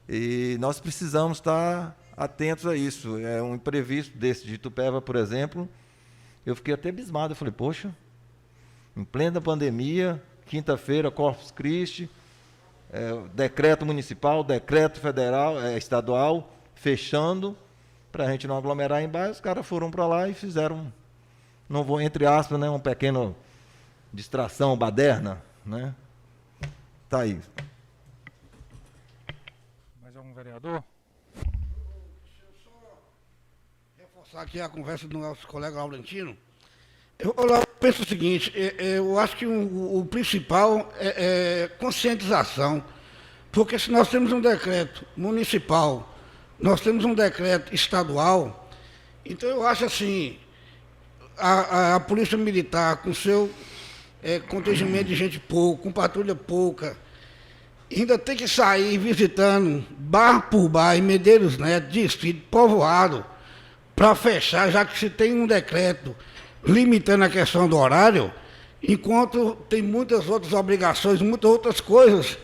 E nós precisamos estar atentos a isso. Um imprevisto desse de Itupeva, por exemplo, eu fiquei até abismado. Eu falei, poxa, em plena pandemia, quinta-feira, Corpus Christi, decreto municipal, decreto federal, estadual, fechando, para a gente não aglomerar em bairros. Os caras foram para lá e fizeram, não vou, entre aspas, né, uma pequena distração, baderna, né? Tá aí.
Mais algum vereador?
Reforçar aqui a conversa do nosso colega Laurentino. Eu penso o seguinte, eu acho que o principal é conscientização, porque se nós temos um decreto municipal, nós temos um decreto estadual, então eu acho assim, a Polícia Militar, com seu contingimento de gente pouca, com patrulha pouca, ainda tem que sair visitando bar por bar em Medeiros Neto, distrito, povoado, para fechar, já que se tem um decreto limitando a questão do horário, enquanto tem muitas outras obrigações, muitas outras coisas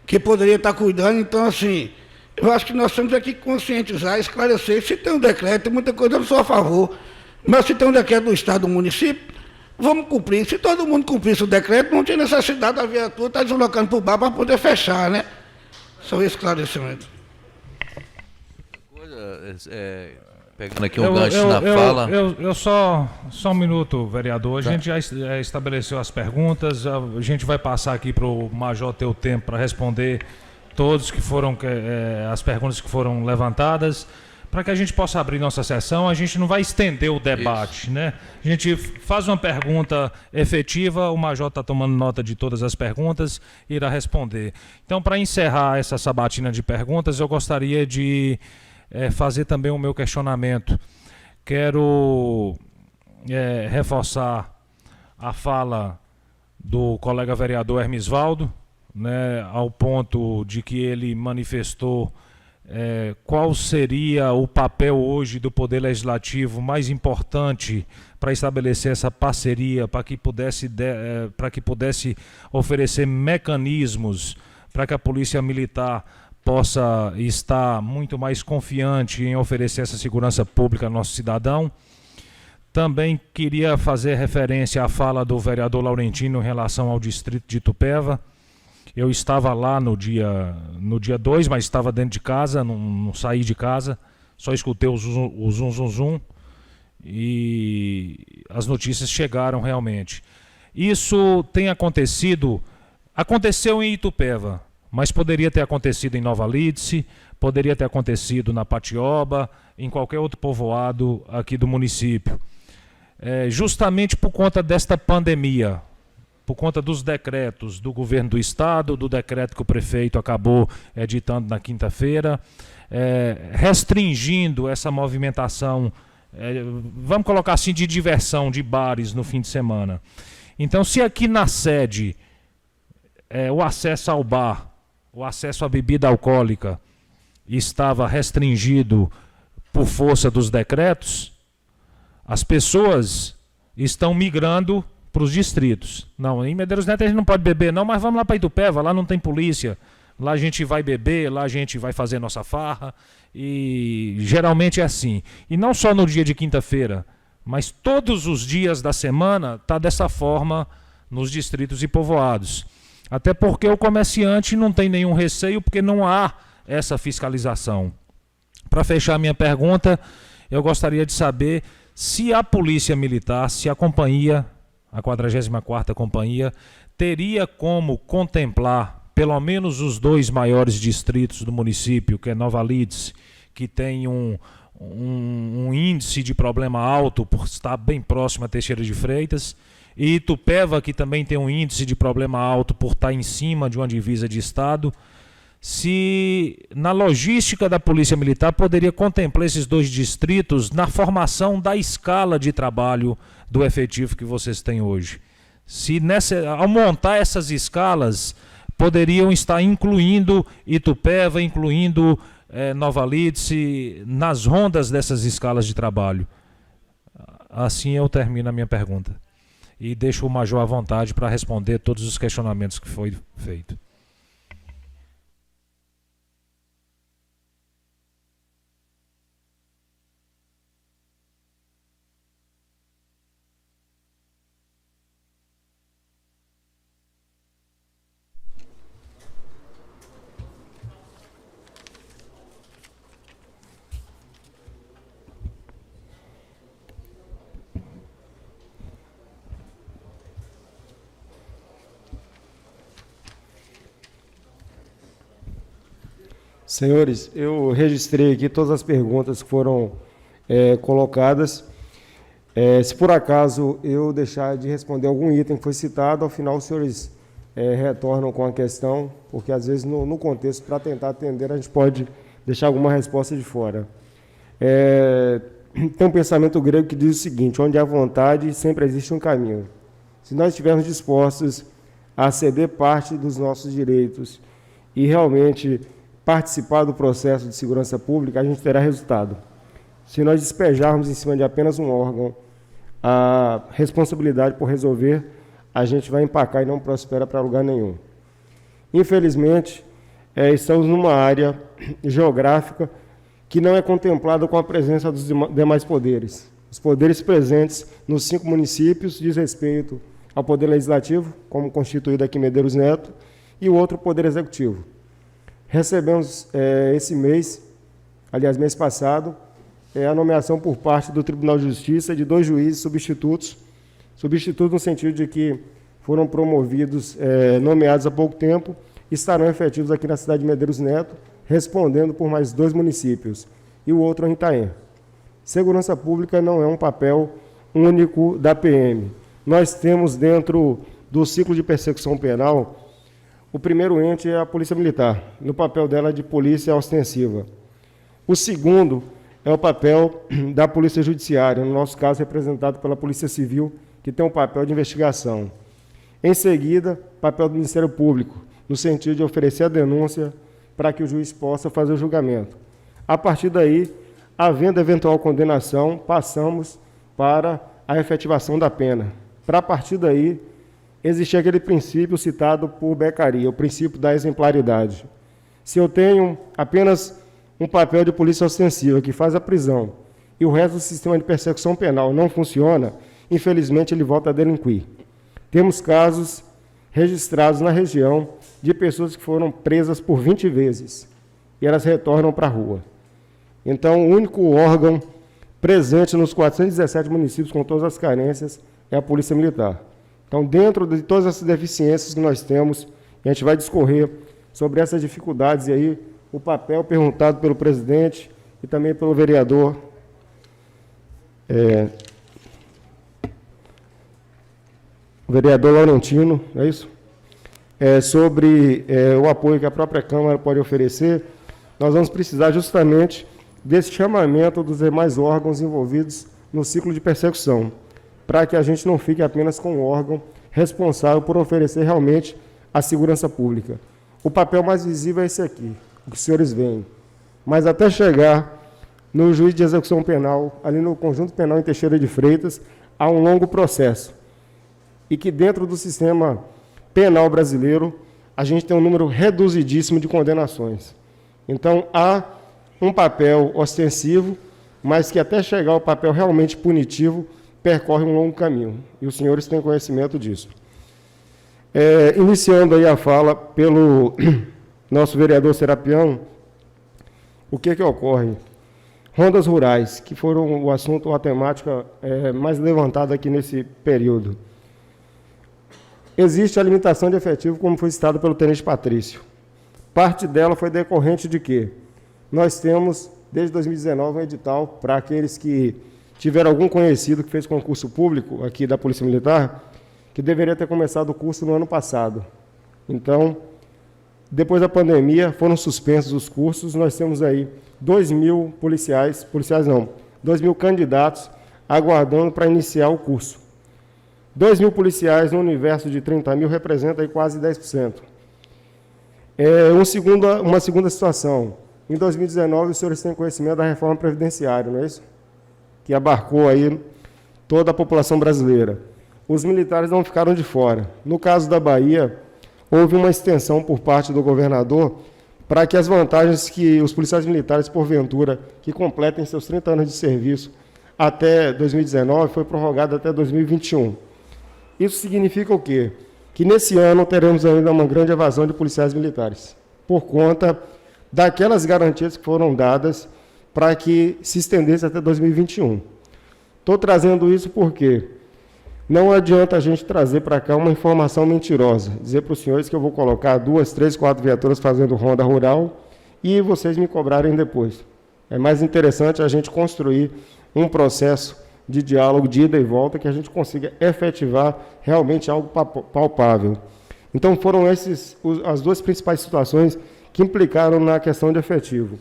que poderia estar cuidando. Então, assim, eu acho que nós temos aqui que conscientizar, esclarecer. Se tem um decreto, tem muita coisa, eu sou a favor. Mas se tem um decreto do Estado, do município, vamos cumprir. Se todo mundo cumprisse o decreto, não tinha necessidade da viatura estar deslocando para o bar para poder fechar, né? Só esse esclarecimento.
Pegando aqui um gancho na fala.
Eu só um minuto, vereador. A gente já estabeleceu as perguntas. A gente vai passar aqui para o Major ter o tempo para responder todos que foram as perguntas que foram levantadas, para que a gente possa abrir nossa sessão. A gente não vai estender o debate, né? A gente faz uma pergunta efetiva, o Major está tomando nota de todas as perguntas e irá responder. Então, para encerrar essa sabatina de perguntas, eu gostaria de fazer também o meu questionamento. Quero reforçar a fala do colega vereador Hermisvaldo, né, ao ponto de que ele manifestou qual seria o papel hoje do Poder Legislativo mais importante para estabelecer essa parceria, para que pudesse oferecer mecanismos para que a Polícia Militar possa estar muito mais confiante em oferecer essa segurança pública ao nosso cidadão. Também queria fazer referência à fala do vereador Laurentino em relação ao distrito de Itupeva. Eu estava lá no dia 2, mas estava dentro de casa, não saí de casa, só escutei o zum, zum, zum, e as notícias chegaram realmente. Isso tem aconteceu em Itupeva, mas poderia ter acontecido em Nova Lídice, poderia ter acontecido na Patioba, em qualquer outro povoado aqui do município. Justamente por conta desta pandemia, por conta dos decretos do governo do estado, do decreto que o prefeito acabou editando na quinta-feira, restringindo essa movimentação, vamos colocar assim, de diversão, de bares no fim de semana. Então, se aqui na sede o acesso ao bar, o acesso à bebida alcoólica estava restringido por força dos decretos, as pessoas estão migrando para os distritos. Não, em Medeiros Neto a gente não pode beber não, mas vamos lá para Itupeva, lá não tem polícia, lá a gente vai beber, lá a gente vai fazer nossa farra, e geralmente é assim. E não só no dia de quinta-feira, mas todos os dias da semana está dessa forma nos distritos e povoados. Até porque o comerciante não tem nenhum receio, porque não há essa fiscalização. Para fechar minha pergunta, eu gostaria de saber se a Polícia Militar, se a companhia, a 44ª Companhia, teria como contemplar pelo menos os 2 maiores distritos do município, que é Nova Lídice, que tem um índice de problema alto por estar bem próximo a Teixeira de Freitas, e Itupeva, que também tem um índice de problema alto por estar em cima de uma divisa de estado, se na logística da Polícia Militar poderia contemplar esses 2 distritos na formação da escala de trabalho do efetivo que vocês têm hoje. Se ao montar essas escalas, poderiam estar incluindo Itupeva, incluindo Nova Lídice, nas rondas dessas escalas de trabalho. Assim eu termino a minha pergunta. E deixo o Major à vontade para responder todos os questionamentos que foi feito.
Senhores, eu registrei aqui todas as perguntas que foram colocadas. Se por acaso eu deixar de responder algum item que foi citado, ao final os senhores retornam com a questão, porque às vezes no contexto, para tentar atender, a gente pode deixar alguma resposta de fora. Tem um pensamento grego que diz o seguinte: onde há vontade, sempre existe um caminho. Se nós estivermos dispostos a ceder parte dos nossos direitos e realmente participar do processo de segurança pública, a gente terá resultado. Se nós despejarmos em cima de apenas um órgão a responsabilidade por resolver, a gente vai empacar e não prospera para lugar nenhum. Infelizmente, estamos numa área geográfica que não é contemplada com a presença dos demais poderes. Os poderes presentes nos 5 municípios diz respeito ao Poder Legislativo, como constituído aqui em Medeiros Neto, e o outro Poder Executivo. Recebemos esse mês, aliás, mês passado, a nomeação por parte do Tribunal de Justiça de 2 juízes substitutos no sentido de que foram promovidos, nomeados há pouco tempo, e estarão efetivos aqui na cidade de Medeiros Neto, respondendo por mais 2 municípios, e o outro em Itaém. Segurança Pública não é um papel único da PM. Nós temos dentro do ciclo de persecução penal, o primeiro ente é a Polícia Militar, no papel dela de polícia ostensiva. O segundo é o papel da Polícia Judiciária, no nosso caso representado pela Polícia Civil, que tem um papel de investigação. Em seguida, papel do Ministério Público, no sentido de oferecer a denúncia para que o juiz possa fazer o julgamento. A partir daí, havendo eventual condenação, passamos para a efetivação da pena. Para a partir daí, existia aquele princípio citado por Beccaria, o princípio da exemplaridade. Se eu tenho apenas um papel de polícia ostensiva que faz a prisão e o resto do sistema de persecução penal não funciona, infelizmente ele volta a delinquir. Temos casos registrados na região de pessoas que foram presas por 20 vezes e elas retornam para a rua. Então, o único órgão presente nos 417 municípios com todas as carências é a Polícia Militar. Então, dentro de todas essas deficiências que nós temos, a gente vai discorrer sobre essas dificuldades, e aí o papel perguntado pelo presidente e também pelo vereador o vereador Laurentino, é isso? Sobre o apoio que a própria Câmara pode oferecer, nós vamos precisar justamente desse chamamento dos demais órgãos envolvidos no ciclo de persecução, para que a gente não fique apenas com o órgão responsável por oferecer realmente a segurança pública. O papel mais visível é esse aqui, o que os senhores veem. Mas até chegar no juiz de execução penal, ali no Conjunto Penal em Teixeira de Freitas, há um longo processo. E que dentro do sistema penal brasileiro, a gente tem um número reduzidíssimo de condenações. Então, há um papel ostensivo, mas que até chegar ao papel realmente punitivo, percorre um longo caminho. E os senhores têm conhecimento disso. Iniciando aí a fala pelo nosso vereador Serapião, o que ocorre? Rondas rurais, que foram o assunto, a temática mais levantada aqui nesse período. Existe a limitação de efetivo, como foi citado pelo tenente Patrício. Parte dela foi decorrente de quê? Nós temos, desde 2019, um edital para aqueles que tiveram algum conhecido que fez concurso público aqui da Polícia Militar, que deveria ter começado o curso no ano passado. Então, depois da pandemia, foram suspensos os cursos, nós temos aí 2.000 2.000 candidatos aguardando para iniciar o curso. 2.000 policiais no universo de 30.000 representa aí quase 10%. Uma segunda situação. Em 2019, os senhores têm conhecimento da reforma previdenciária, não é isso? Que abarcou aí toda a população brasileira. Os militares não ficaram de fora. No caso da Bahia, houve uma extensão por parte do governador para que as vantagens que os policiais militares, porventura, que completem seus 30 anos de serviço até 2019, foi prorrogado até 2021. Isso significa o quê? Que nesse ano teremos ainda uma grande evasão de policiais militares, por conta daquelas garantias que foram dadas para que se estendesse até 2021. Estou trazendo isso porque não adianta a gente trazer para cá uma informação mentirosa, dizer para os senhores que eu vou colocar 2, 3, 4 viaturas fazendo ronda rural e vocês me cobrarem depois. É mais interessante a gente construir um processo de diálogo, de ida e volta, que a gente consiga efetivar realmente algo palpável. Então, foram as duas principais situações que implicaram na questão de efetivo.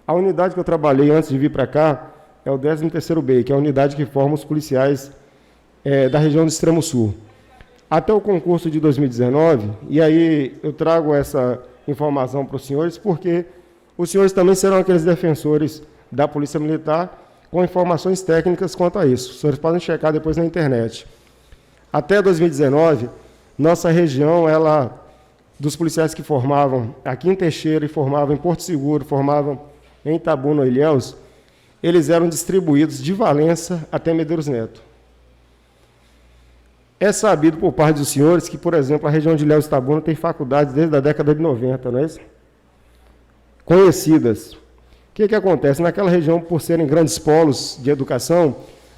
A unidade que eu trabalhei antes de vir para cá é o 13º BEI, que é a unidade que forma os policiais da região do Extremo Sul. Até o concurso de 2019, e aí eu trago essa informação para os senhores, porque os senhores também serão aqueles defensores da Polícia Militar com informações técnicas quanto a isso. Os senhores podem checar depois na internet. Até 2019, nossa região, dos policiais que formavam aqui em Teixeira e formavam em Porto Seguro, formavam em Itabuna e Ilhéus, eles eram distribuídos de Valença até Medeiros Neto. É sabido por parte dos senhores que, por exemplo, a região de Ilhéus e Itabuna tem faculdades desde a década de 90, não é isso? Conhecidas. O que acontece? Naquela região, por serem grandes polos de educação,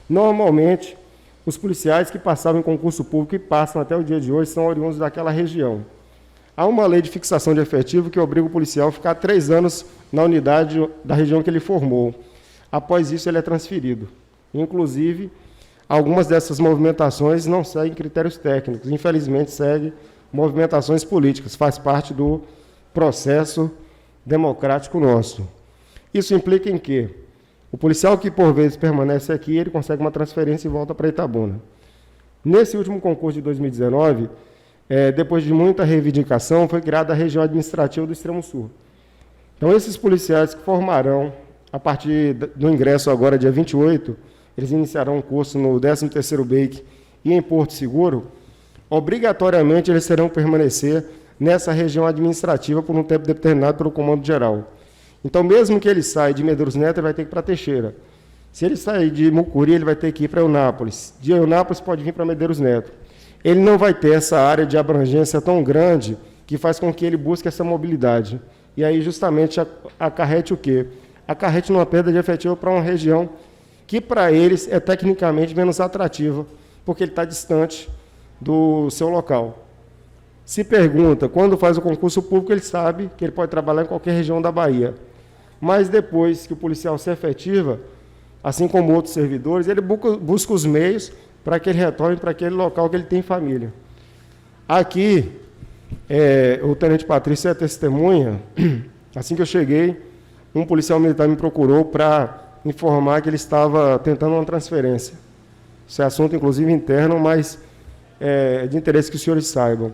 normalmente os policiais que passavam em concurso público e passam até o dia de hoje são oriundos daquela região. Há uma lei de fixação de efetivo que obriga o policial a ficar 3 anos na unidade da região que ele formou. Após isso, ele é transferido. Inclusive, algumas dessas movimentações não seguem critérios técnicos, infelizmente seguem movimentações políticas, faz parte do processo democrático nosso. Isso implica em quê? O policial que, por vezes, permanece aqui, ele consegue uma transferência e volta para Itabuna. Nesse último concurso de 2019, depois de muita reivindicação, foi criada a região administrativa do Extremo Sul. Então, esses policiais que formarão, a partir do ingresso agora, dia 28, eles iniciarão um curso no 13º BEIC e em Porto Seguro, obrigatoriamente eles terão que permanecer nessa região administrativa por um tempo determinado pelo Comando Geral. Então, mesmo que ele saia de Medeiros Neto, ele vai ter que ir para Teixeira. Se ele sair de Mucuri, ele vai ter que ir para Eunápolis. De Eunápolis pode vir para Medeiros Neto. Ele não vai ter essa área de abrangência tão grande que faz com que ele busque essa mobilidade. E aí, justamente, acarrete o quê? Acarrete numa perda de efetivo para uma região que, para eles, é tecnicamente menos atrativa, porque ele está distante do seu local. Se pergunta, quando faz o concurso público, ele sabe que ele pode trabalhar em qualquer região da Bahia. Mas depois que o policial se efetiva, assim como outros servidores, ele busca os meios para que ele retorne para aquele local que ele tem família. Aqui, o tenente Patrício é testemunha. Assim que eu cheguei, um policial militar me procurou para informar que ele estava tentando uma transferência. Isso é assunto, inclusive, interno, mas é de interesse que os senhores saibam.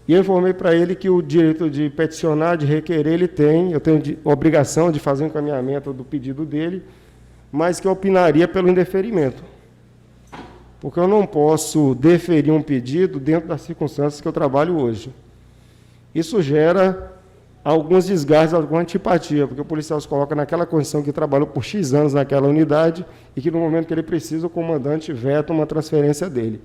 E eu informei para ele que o direito de peticionar, de requerer, ele tem, eu tenho obrigação de fazer um encaminhamento do pedido dele, mas que eu opinaria pelo indeferimento. Porque eu não posso deferir um pedido dentro das circunstâncias que eu trabalho hoje. Isso gera alguns desgastes, alguma antipatia, porque o policial se coloca naquela condição que trabalhou por X anos naquela unidade e que no momento que ele precisa, o comandante veta uma transferência dele.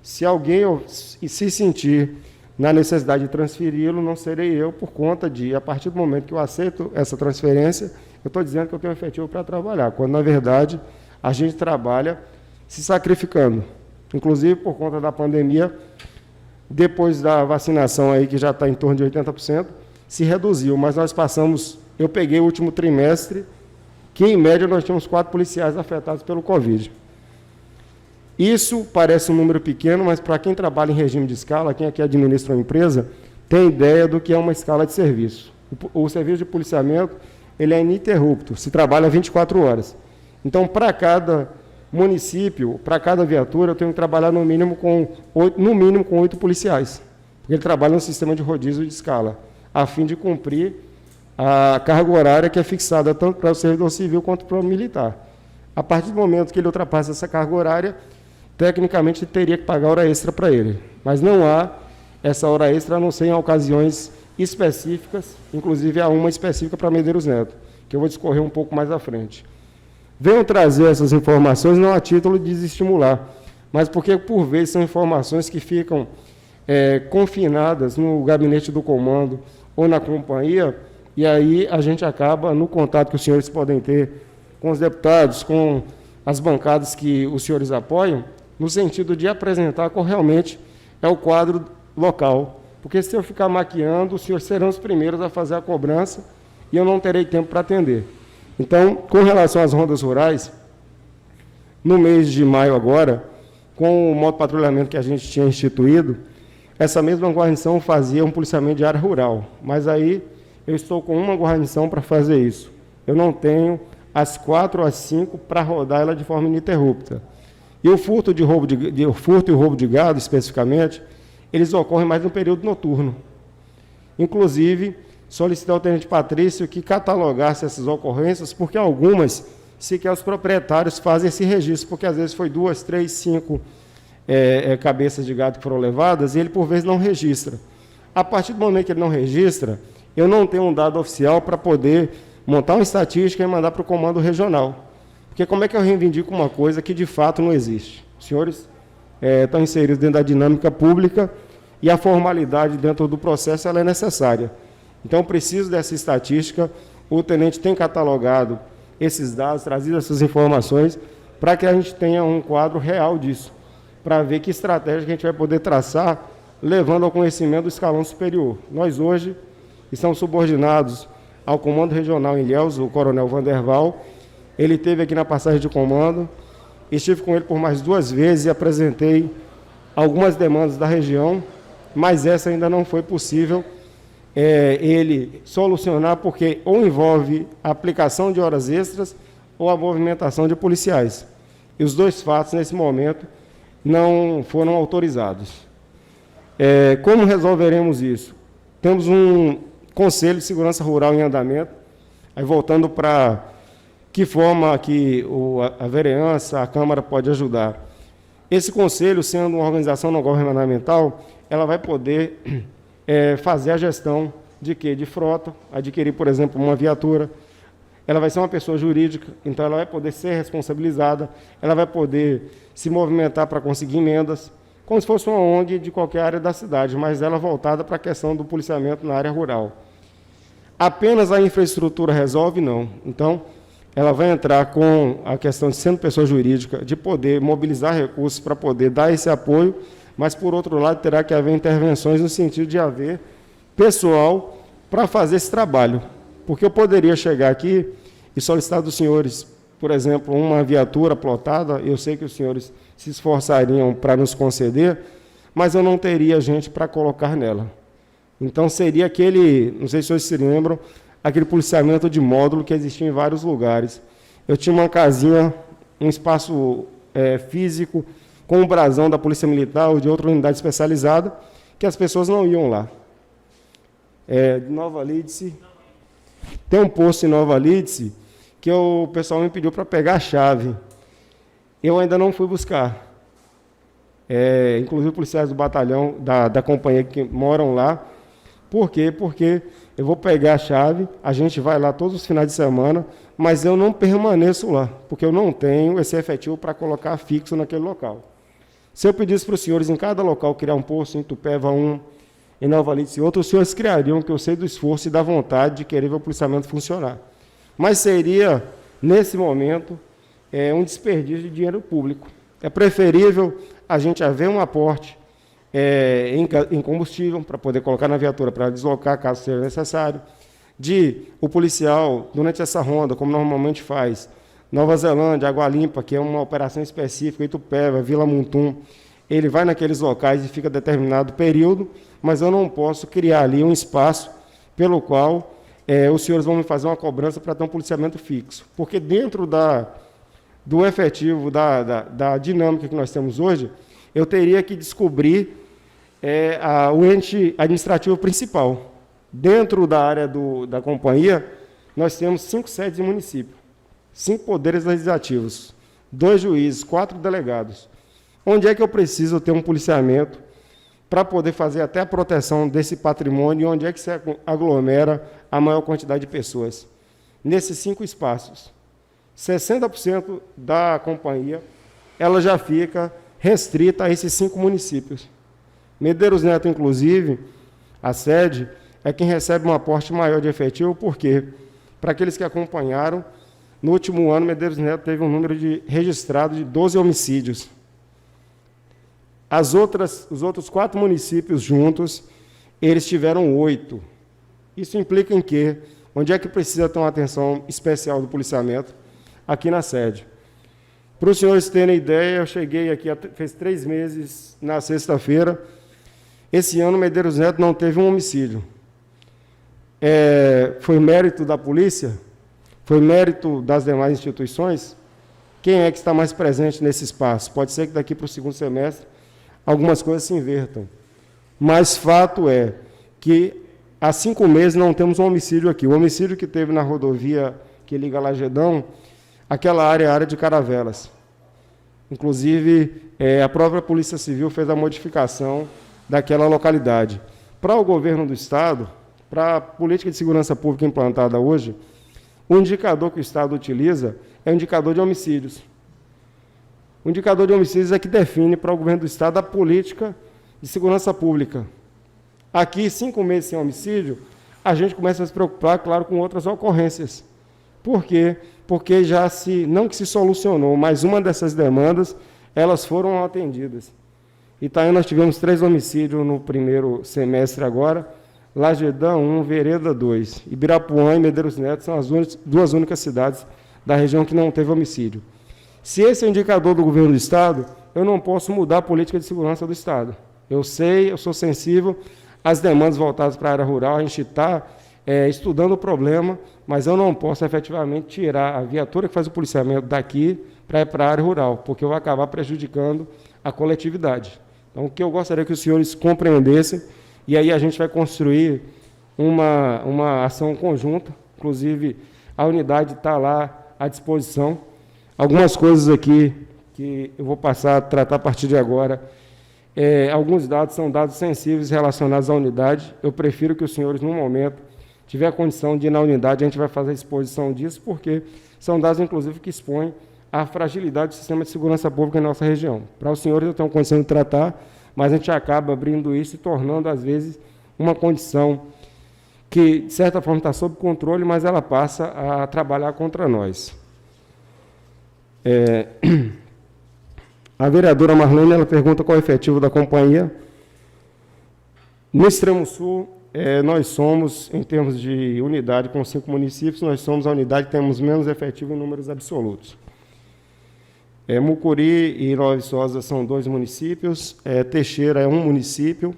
Se alguém se sentir na necessidade de transferi-lo, não serei eu, por conta de, a partir do momento que eu aceito essa transferência, eu estou dizendo que eu tenho efetivo para trabalhar, quando, na verdade, a gente trabalha se sacrificando. Inclusive, por conta da pandemia, depois da vacinação, aí, que já está em torno de 80%, se reduziu, mas nós passamos, eu peguei o último trimestre, que, em média, nós tínhamos 4 policiais afetados pelo Covid. Isso parece um número pequeno, mas para quem trabalha em regime de escala, quem aqui administra uma empresa, tem ideia do que é uma escala de serviço. O serviço de policiamento, ele é ininterrupto, se trabalha 24 horas. Então, para cada município, para cada viatura, eu tenho que trabalhar no mínimo com 8 policiais. Porque ele trabalha no sistema de rodízio de escala, a fim de cumprir a carga horária que é fixada tanto para o servidor civil quanto para o militar. A partir do momento que ele ultrapassa essa carga horária, tecnicamente ele teria que pagar hora extra para ele. Mas não há essa hora extra, a não ser em ocasiões específicas, inclusive há uma específica para Medeiros Neto, que eu vou discorrer um pouco mais à frente. Venho trazer essas informações não a título de desestimular, mas porque, por vezes, são informações que ficam confinadas no gabinete do comando ou na companhia, e aí a gente acaba, no contato que os senhores podem ter com os deputados, com as bancadas que os senhores apoiam, no sentido de apresentar qual realmente é o quadro local. Porque se eu ficar maquiando, os senhores serão os primeiros a fazer a cobrança e eu não terei tempo para atender. Então, com relação às rondas rurais, no mês de maio agora, com o modo de patrulhamento que a gente tinha instituído, essa mesma guarnição fazia um policiamento de área rural, mas aí eu estou com uma guarnição para fazer isso. Eu não tenho as 4 às 5 para rodar ela de forma ininterrupta. E o furto e o roubo de gado, especificamente, eles ocorrem mais no período noturno. Inclusive, solicitei ao tenente Patrício que catalogasse essas ocorrências, porque algumas, sequer os proprietários fazem esse registro, porque às vezes foi 2, 3, 5 cabeças de gado que foram levadas, e ele, por vezes, não registra. A partir do momento que ele não registra, eu não tenho um dado oficial para poder montar uma estatística e mandar para o comando regional. Porque como é que eu reivindico uma coisa que, de fato, não existe? Os senhores estão inseridos dentro da dinâmica pública e a formalidade dentro do processo ela é necessária. Então, eu preciso dessa estatística, o tenente tem catalogado esses dados, trazido essas informações, para que a gente tenha um quadro real disso, para ver que estratégia que a gente vai poder traçar, levando ao conhecimento do escalão superior. Nós, hoje, estamos subordinados ao comando regional em Ilhéus, o coronel Vanderval. Ele esteve aqui na passagem de comando, estive com ele por mais 2 vezes e apresentei algumas demandas da região, mas essa ainda não foi possível ele solucionar, porque ou envolve a aplicação de horas extras ou a movimentação de policiais. E os 2 fatos, nesse momento, não foram autorizados. Como resolveremos isso? Temos um Conselho de Segurança Rural em andamento, aí voltando para que forma que a vereança, a Câmara pode ajudar. Esse conselho, sendo uma organização não governamental, ela vai poder fazer a gestão de quê? De frota, adquirir, por exemplo, uma viatura. Ela vai ser uma pessoa jurídica, então ela vai poder ser responsabilizada, ela vai poder se movimentar para conseguir emendas, como se fosse uma ONG de qualquer área da cidade, mas ela voltada para a questão do policiamento na área rural. Apenas a infraestrutura resolve? Não. Então, ela vai entrar com a questão de, sendo pessoa jurídica, de poder mobilizar recursos para poder dar esse apoio, mas, por outro lado, terá que haver intervenções no sentido de haver pessoal para fazer esse trabalho. Porque eu poderia chegar aqui e solicitar dos senhores, por exemplo, uma viatura plotada, eu sei que os senhores se esforçariam para nos conceder, mas eu não teria gente para colocar nela. Então, seria aquele, não sei se os senhores se lembram, aquele policiamento de módulo que existia em vários lugares. Eu tinha uma casinha, um espaço físico, com um brasão da Polícia Militar ou de outra unidade especializada, que as pessoas não iam lá. Nova Lídice, tem um posto em Nova Lídice que o pessoal me pediu para pegar a chave. Eu ainda não fui buscar. Inclusive policiais do batalhão, da companhia que moram lá. Por quê? Porque eu vou pegar a chave, a gente vai lá todos os finais de semana, mas eu não permaneço lá, porque eu não tenho esse efetivo para colocar fixo naquele local. Se eu pedisse para os senhores, em cada local, criar um posto, em Itupeva um, em Nova Lídice outro, os senhores criariam, que eu sei do esforço e da vontade de querer ver o policiamento funcionar. Mas seria, nesse momento, um desperdício de dinheiro público. É preferível a gente haver um aporte em combustível, para poder colocar na viatura, para deslocar, caso seja necessário, o policial, durante essa ronda, como normalmente faz, Nova Zelândia, Água Limpa, que é uma operação específica, Itupeva, Vila Mutum, ele vai naqueles locais e fica determinado período, mas eu não posso criar ali um espaço pelo qual os senhores vão me fazer uma cobrança para ter um policiamento fixo. Porque dentro do efetivo, da dinâmica que nós temos hoje, eu teria que descobrir o ente administrativo principal. Dentro da área da companhia, nós temos 5 sedes de município, 5 poderes legislativos, 2 juízes, 4 delegados. Onde é que eu preciso ter um policiamento para poder fazer até a proteção desse patrimônio e onde é que se aglomera a maior quantidade de pessoas? Nesses 5 espaços. 60% da companhia ela já fica restrita a esses 5 municípios. Medeiros Neto, inclusive, a sede, é quem recebe um aporte maior de efetivo, porque, para aqueles que acompanharam, no último ano, Medeiros Neto teve um número registrado de 12 homicídios. Os outros 4 municípios juntos, eles tiveram 8. Isso implica em que onde é que precisa ter uma atenção especial do policiamento, aqui na sede. Para os senhores terem ideia, eu cheguei aqui, fez 3 meses, na sexta-feira. Esse ano, Medeiros Neto não teve um homicídio. Foi mérito da polícia? Foi mérito das demais instituições? Quem é que está mais presente nesse espaço? Pode ser que daqui para o segundo semestre algumas coisas se invertam. Mas fato é que há 5 meses não temos um homicídio aqui. O homicídio que teve na rodovia que liga Lagedão, aquela área é a área de Caravelas. Inclusive, a própria Polícia Civil fez a modificação daquela localidade. Para o governo do Estado, para a política de segurança pública implantada hoje, o indicador que o Estado utiliza é o indicador de homicídios. O indicador de homicídios é que define para o governo do Estado a política de segurança pública. Aqui, 5 meses sem homicídio, a gente começa a se preocupar, claro, com outras ocorrências. Por quê? Porque não que se solucionou, mas uma dessas demandas, elas foram atendidas. Itaim, nós tivemos 3 homicídios no primeiro semestre agora, Lagedão 1, Vereda 2. Ibirapuã e Medeiros Neto são as 2 únicas cidades da região que não teve homicídio. Se esse é o indicador do governo do Estado, eu não posso mudar a política de segurança do Estado. Eu sei, eu sou sensível às demandas voltadas para a área rural, a gente está estudando o problema, mas eu não posso efetivamente tirar a viatura que faz o policiamento daqui para ir para a área rural, porque eu vou acabar prejudicando a coletividade. Então, o que eu gostaria que os senhores compreendessem, e aí a gente vai construir uma ação conjunta, inclusive a unidade está lá à disposição. Algumas coisas aqui que eu vou passar a tratar a partir de agora, alguns dados são dados sensíveis relacionados à unidade. Eu prefiro que os senhores, no momento, tiver a condição de ir na unidade, a gente vai fazer a exposição disso, porque são dados, inclusive, que expõem a fragilidade do sistema de segurança pública em nossa região. Para os senhores, eu tenho condição de tratar, mas a gente acaba abrindo isso e tornando, às vezes, uma condição que, de certa forma, está sob controle, mas ela passa a trabalhar contra nós. A vereadora Marlene, ela pergunta qual é o efetivo da companhia. No Extremo Sul, nós somos, em termos de unidade, com 5 municípios, nós somos a unidade que temos menos efetivo em números absolutos. Mucuri e Nova Viçosa são 2 municípios, Teixeira é 1 município,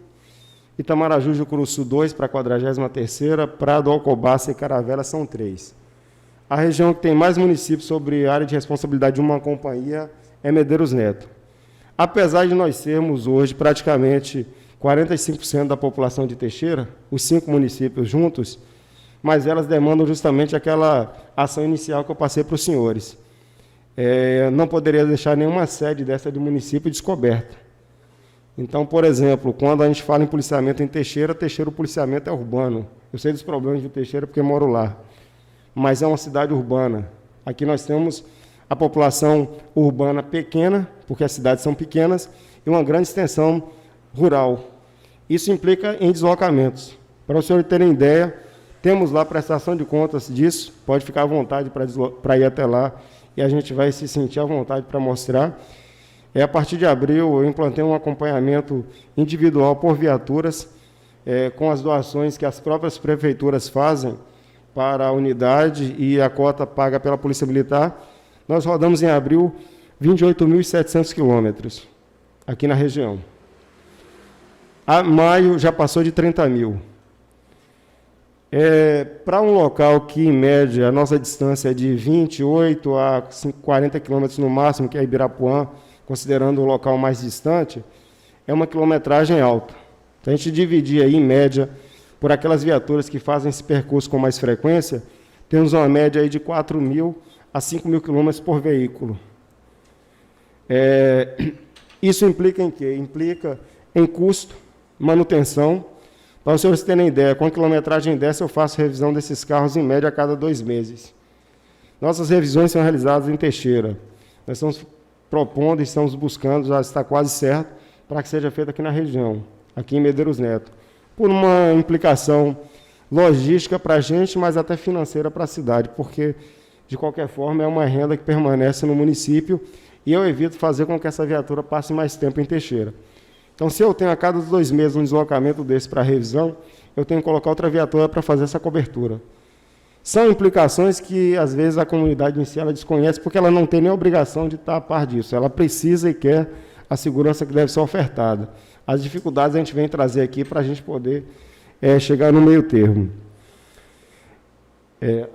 Itamaraju e Jucuruçu 2 para a 43ª, Prado, Alcobaça e Caravela são 3. A região que tem mais municípios sobre a área de responsabilidade de uma companhia é Medeiros Neto. Apesar de nós sermos hoje praticamente 45% da população de Teixeira, os 5 municípios juntos, mas elas demandam justamente aquela ação inicial que eu passei para os senhores. Não poderia deixar nenhuma sede dessa de município descoberta. Então, por exemplo, quando a gente fala em policiamento em Teixeira, o policiamento é urbano. Eu sei dos problemas de Teixeira porque moro lá, mas é uma cidade urbana. Aqui nós temos a população urbana pequena, porque as cidades são pequenas, e uma grande extensão rural. Isso implica em deslocamentos. Para os senhores terem ideia, temos lá a prestação de contas disso, pode ficar à vontade para ir até lá, e a gente vai se sentir à vontade para mostrar. A partir de abril, eu implantei um acompanhamento individual por viaturas, com as doações que as próprias prefeituras fazem para a unidade e a cota paga pela Polícia Militar. Nós rodamos em abril 28.700 quilômetros aqui na região. A maio já passou de 30 mil. Para um local que, em média, a nossa distância é de 28 a 40 quilômetros no máximo, que é Ibirapuã, considerando o local mais distante, é uma quilometragem alta. Então, a gente dividir aí, em média, por aquelas viaturas que fazem esse percurso com mais frequência, temos uma média aí de 4.000 a 5.000 quilômetros por veículo. Isso implica em quê? Implica em custo, manutenção. Para os senhores terem ideia, com a quilometragem dessa, eu faço revisão desses carros, em média, a cada 2 meses. Nossas revisões são realizadas em Teixeira. Nós estamos propondo e estamos buscando, já está quase certo, para que seja feito aqui na região, aqui em Medeiros Neto, por uma implicação logística para a gente, mas até financeira para a cidade, porque, de qualquer forma, é uma renda que permanece no município e eu evito fazer com que essa viatura passe mais tempo em Teixeira. Então, se eu tenho a cada 2 meses um deslocamento desse para revisão, eu tenho que colocar outra viatura para fazer essa cobertura. São implicações que, às vezes, a comunidade em si ela desconhece, porque ela não tem nem a obrigação de estar a par disso. Ela precisa e quer a segurança que deve ser ofertada. As dificuldades a gente vem trazer aqui para a gente poder chegar no meio termo.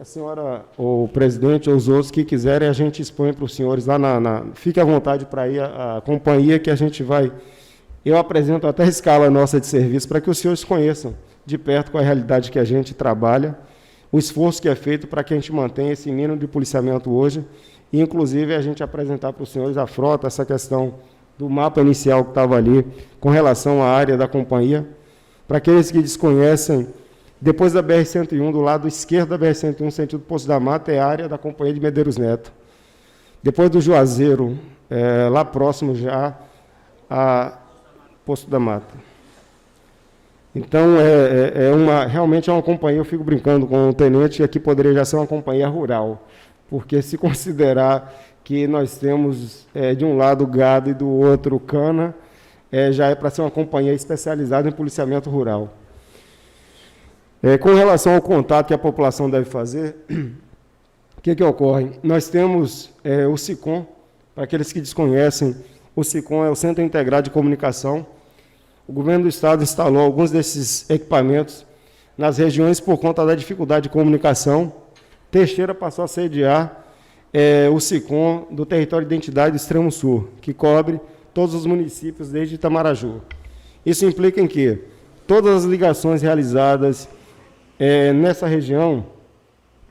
A senhora, o presidente ou os outros que quiserem, a gente expõe para os senhores lá fique à vontade para ir a companhia que a gente vai... Eu apresento até a escala nossa de serviço para que os senhores conheçam de perto com a realidade que a gente trabalha, o esforço que é feito para que a gente mantenha esse mínimo de policiamento hoje, e, inclusive, a gente apresentar para os senhores a frota, essa questão do mapa inicial que estava ali, com relação à área da companhia. Para aqueles que desconhecem, depois da BR-101, do lado esquerdo da BR-101, sentido Poço da Mata, é a área da Companhia de Medeiros Neto. Depois do Juazeiro, lá próximo já, a Poço da Mata. Então, realmente é uma companhia, eu fico brincando com o tenente, que aqui poderia já ser uma companhia rural, porque se considerar que nós temos, de um lado, gado e do outro, cana, já é para ser uma companhia especializada em policiamento rural. Com relação ao contato que a população deve fazer, o que ocorre? Nós temos o SICOM, para aqueles que desconhecem, o SICOM é o Centro Integrado de Comunicação. O governo do Estado instalou alguns desses equipamentos nas regiões por conta da dificuldade de comunicação. Teixeira passou a sediar o SICOM do território de identidade do Extremo Sul, que cobre todos os municípios desde Itamaraju. Isso implica em que todas as ligações realizadas nessa região,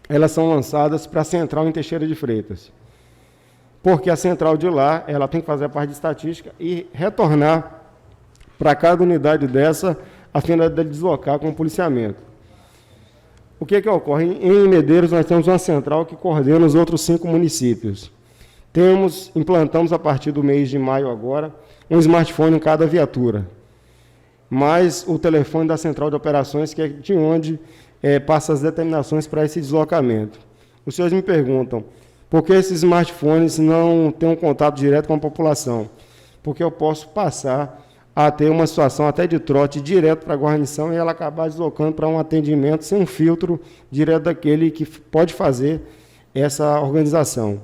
elas são lançadas para a central em Teixeira de Freitas. Porque a central de lá, ela tem que fazer a parte de estatística e retornar para cada unidade dessa, a fim de deslocar com o policiamento. O que ocorre? Em Medeiros, nós temos uma central que coordena os outros 5 municípios. Implantamos, a partir do mês de maio agora, um smartphone em cada viatura, mais o telefone da central de operações, que é de onde passa as determinações para esse deslocamento. Os senhores me perguntam, por que esses smartphones não têm um contato direto com a população? Porque eu posso passar a ter uma situação até de trote direto para a guarnição e ela acabar deslocando para um atendimento sem um filtro direto daquele que pode fazer essa organização.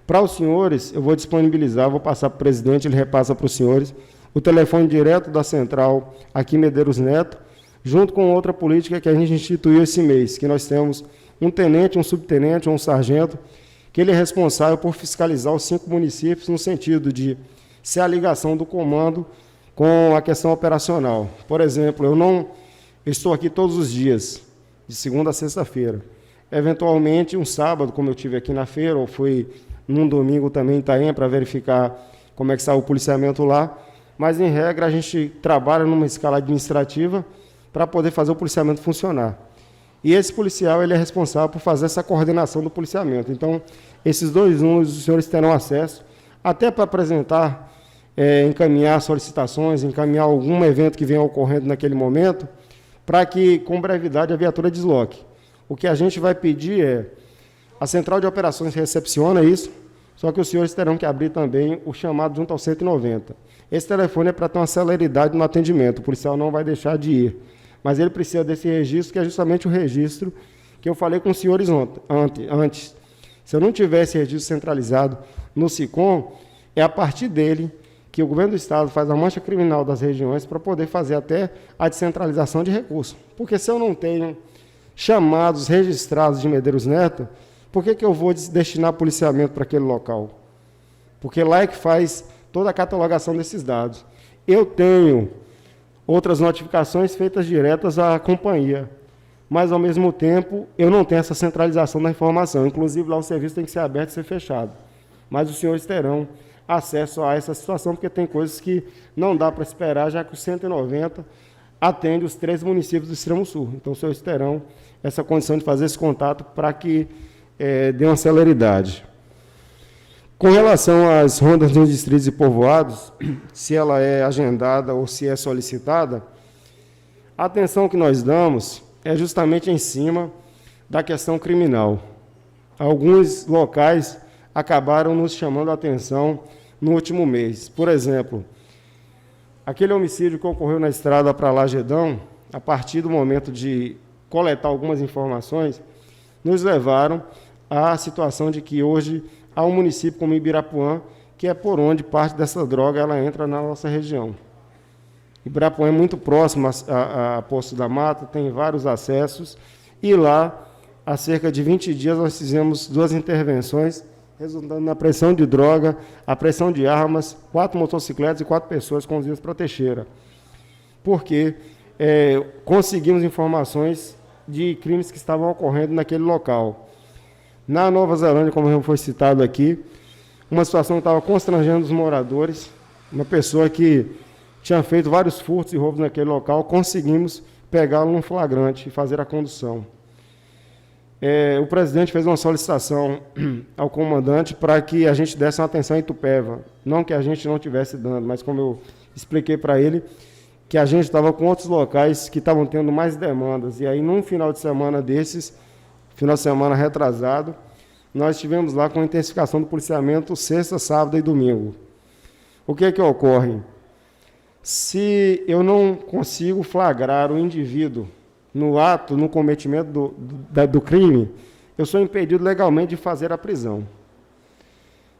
Para os senhores, eu vou disponibilizar, vou passar para o presidente, ele repassa para os senhores, o telefone direto da central aqui em Medeiros Neto, junto com outra política que a gente instituiu esse mês, que nós temos um tenente, um subtenente, um sargento, que ele é responsável por fiscalizar os 5 municípios no sentido de ser a ligação do comando com a questão operacional. Por exemplo, eu estou aqui todos os dias, de segunda a sexta-feira. Eventualmente, um sábado, como eu tive aqui na feira, ou fui num domingo também em Itaém, para verificar como é que está o policiamento lá, mas, em regra, a gente trabalha numa escala administrativa para poder fazer o policiamento funcionar. E esse policial ele é responsável por fazer essa coordenação do policiamento. Então, esses 2 números, os senhores terão acesso, até para apresentar, encaminhar solicitações, encaminhar algum evento que venha ocorrendo naquele momento, para que, com brevidade, a viatura desloque. O que a gente vai pedir a central de operações recepciona isso, só que os senhores terão que abrir também o chamado junto ao 190. Esse telefone é para ter uma celeridade no atendimento, o policial não vai deixar de ir. Mas ele precisa desse registro, que é justamente o registro que eu falei com os senhores antes. Se eu não tiver esse registro centralizado no SICOM, é a partir dele que o governo do Estado faz a mancha criminal das regiões para poder fazer até a descentralização de recursos. Porque se eu não tenho chamados registrados de Medeiros Neto, por que eu vou destinar policiamento para aquele local? Porque lá é que faz toda a catalogação desses dados. Eu tenho outras notificações feitas diretas à companhia, mas, ao mesmo tempo, eu não tenho essa centralização da informação. Inclusive, lá o serviço tem que ser aberto e ser fechado. Mas os senhores terão acesso a essa situação, porque tem coisas que não dá para esperar, já que o 190 atende os 3 municípios do Extremo Sul. Então, os senhores terão essa condição de fazer esse contato para que dê uma celeridade. Com relação às rondas nos distritos e povoados, se ela é agendada ou se é solicitada, a atenção que nós damos é justamente em cima da questão criminal. Alguns locais acabaram nos chamando a atenção no último mês. Por exemplo, aquele homicídio que ocorreu na estrada para Lagedão, a partir do momento de coletar algumas informações, nos levaram à situação de que hoje há um município como Ibirapuã, que é por onde parte dessa droga ela entra na nossa região. Ibirapuã é muito próximo a Poço da Mata, tem vários acessos, e lá, há cerca de 20 dias, nós fizemos 2 intervenções, resultando na apreensão de droga, apreensão de armas, 4 motocicletas e 4 pessoas conduzidas para Teixeira. Porque conseguimos informações de crimes que estavam ocorrendo naquele local. Na Nova Zelândia, como foi citado aqui, uma situação que estava constrangendo os moradores, uma pessoa que tinha feito vários furtos e roubos naquele local, conseguimos pegá-lo num flagrante e fazer a condução. O presidente fez uma solicitação ao comandante para que a gente desse uma atenção em Itupeva. Não que a gente não estivesse dando, mas como eu expliquei para ele, que a gente estava com outros locais que estavam tendo mais demandas. E aí, num final de semana desses, final de semana retrasado, nós estivemos lá com a intensificação do policiamento sexta, sábado e domingo. O que é que ocorre? Se eu não consigo flagrar o indivíduo no ato, no cometimento do crime, eu sou impedido legalmente de fazer a prisão.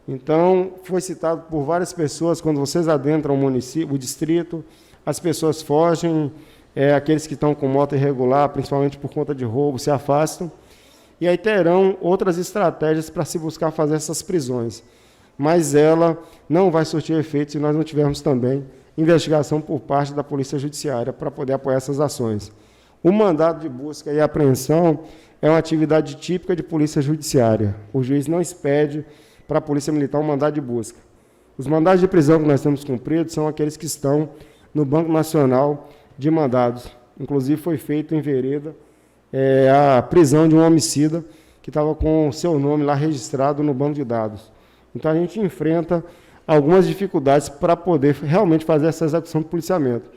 Então, foi citado por várias pessoas, quando vocês adentram o município, o distrito, as pessoas fogem, aqueles que estão com moto irregular, principalmente por conta de roubo, se afastam, e aí terão outras estratégias para se buscar fazer essas prisões. Mas ela não vai surtir efeito se nós não tivermos também investigação por parte da Polícia Judiciária para poder apoiar essas ações. O mandado de busca e apreensão é uma atividade típica de Polícia Judiciária. O juiz não expede para a Polícia Militar um mandado de busca. Os mandados de prisão que nós temos cumprido são aqueles que estão no Banco Nacional de Mandados. Inclusive, foi feito em Vereda a prisão de um homicida que estava com o seu nome lá registrado no banco de dados. Então, a gente enfrenta algumas dificuldades para poder realmente fazer essa execução do policiamento.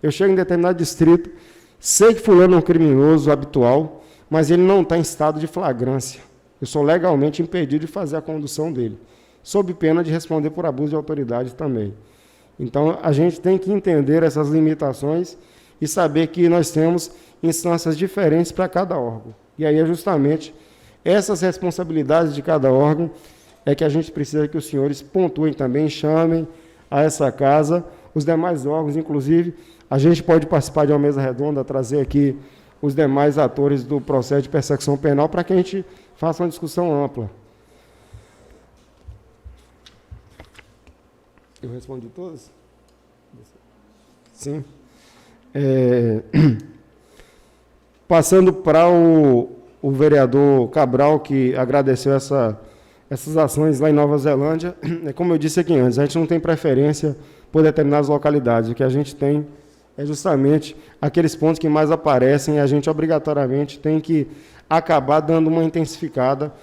Eu chego em determinado distrito, sei que fulano é um criminoso habitual, mas ele não está em estado de flagrância. Eu sou legalmente impedido de fazer a condução dele, sob pena de responder por abuso de autoridade também. Então, a gente tem que entender essas limitações e saber que nós temos instâncias diferentes para cada órgão. E aí é justamente essas responsabilidades de cada órgão é que a gente precisa que os senhores pontuem também, chamem a essa casa os demais órgãos, inclusive a gente pode participar de uma mesa redonda, trazer aqui os demais atores do processo de persecução penal para que a gente faça uma discussão ampla. Eu respondi todas? Sim. Passando para o vereador Cabral, que agradeceu essas ações lá em Nova Zelândia, como eu disse aqui antes, a gente não tem preferência por determinadas localidades. O que a gente tem é justamente aqueles pontos que mais aparecem e a gente obrigatoriamente tem que acabar dando uma intensificada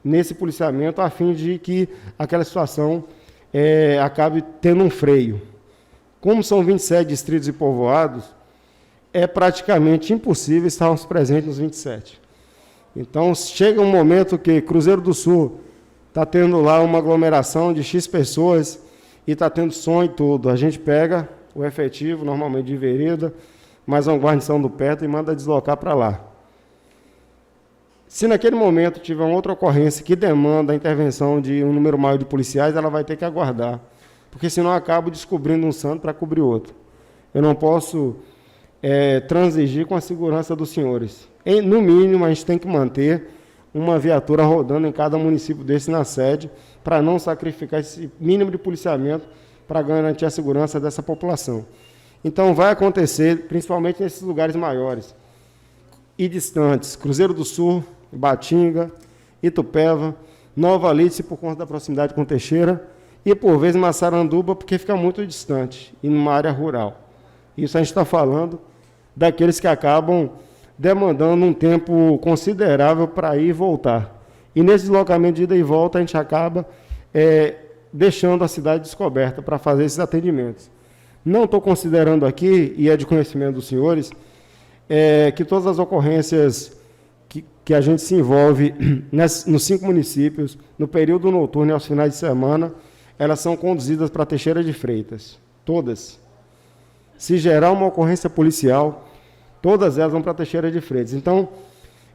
nesse policiamento a fim de que aquela situação acabe tendo um freio. Como são 27 distritos e povoados, é praticamente impossível estarmos presentes nos 27. Então, chega um momento que Cruzeiro do Sul está tendo lá uma aglomeração de X pessoas e está tendo som e tudo. A gente pega o efetivo, normalmente de Vereda, mais uma guarnição do perto e manda deslocar para lá. Se naquele momento tiver uma outra ocorrência que demanda a intervenção de um número maior de policiais, ela vai ter que aguardar, porque senão eu acabo descobrindo um santo para cobrir outro. Eu não posso transigir com a segurança dos senhores. No mínimo, a gente tem que manter uma viatura rodando em cada município desse na sede, para não sacrificar esse mínimo de policiamento para garantir a segurança dessa população. Então, vai acontecer, principalmente nesses lugares maiores e distantes, Cruzeiro do Sul, Batinga, Itupeva, Nova Alice, por conta da proximidade com Teixeira, e, por vezes, Massaranduba, porque fica muito distante, e numa área rural. Isso a gente está falando daqueles que acabam demandando um tempo considerável para ir e voltar. E nesse deslocamento de ida e volta, a gente acaba deixando a cidade descoberta para fazer esses atendimentos. Não estou considerando aqui, e é de conhecimento dos senhores, que todas as ocorrências que a gente se envolve nos 5 municípios, no período noturno e aos finais de semana, elas são conduzidas para Teixeira de Freitas. Todas. Se gerar uma ocorrência policial, todas elas vão para Teixeira de Freitas. Então,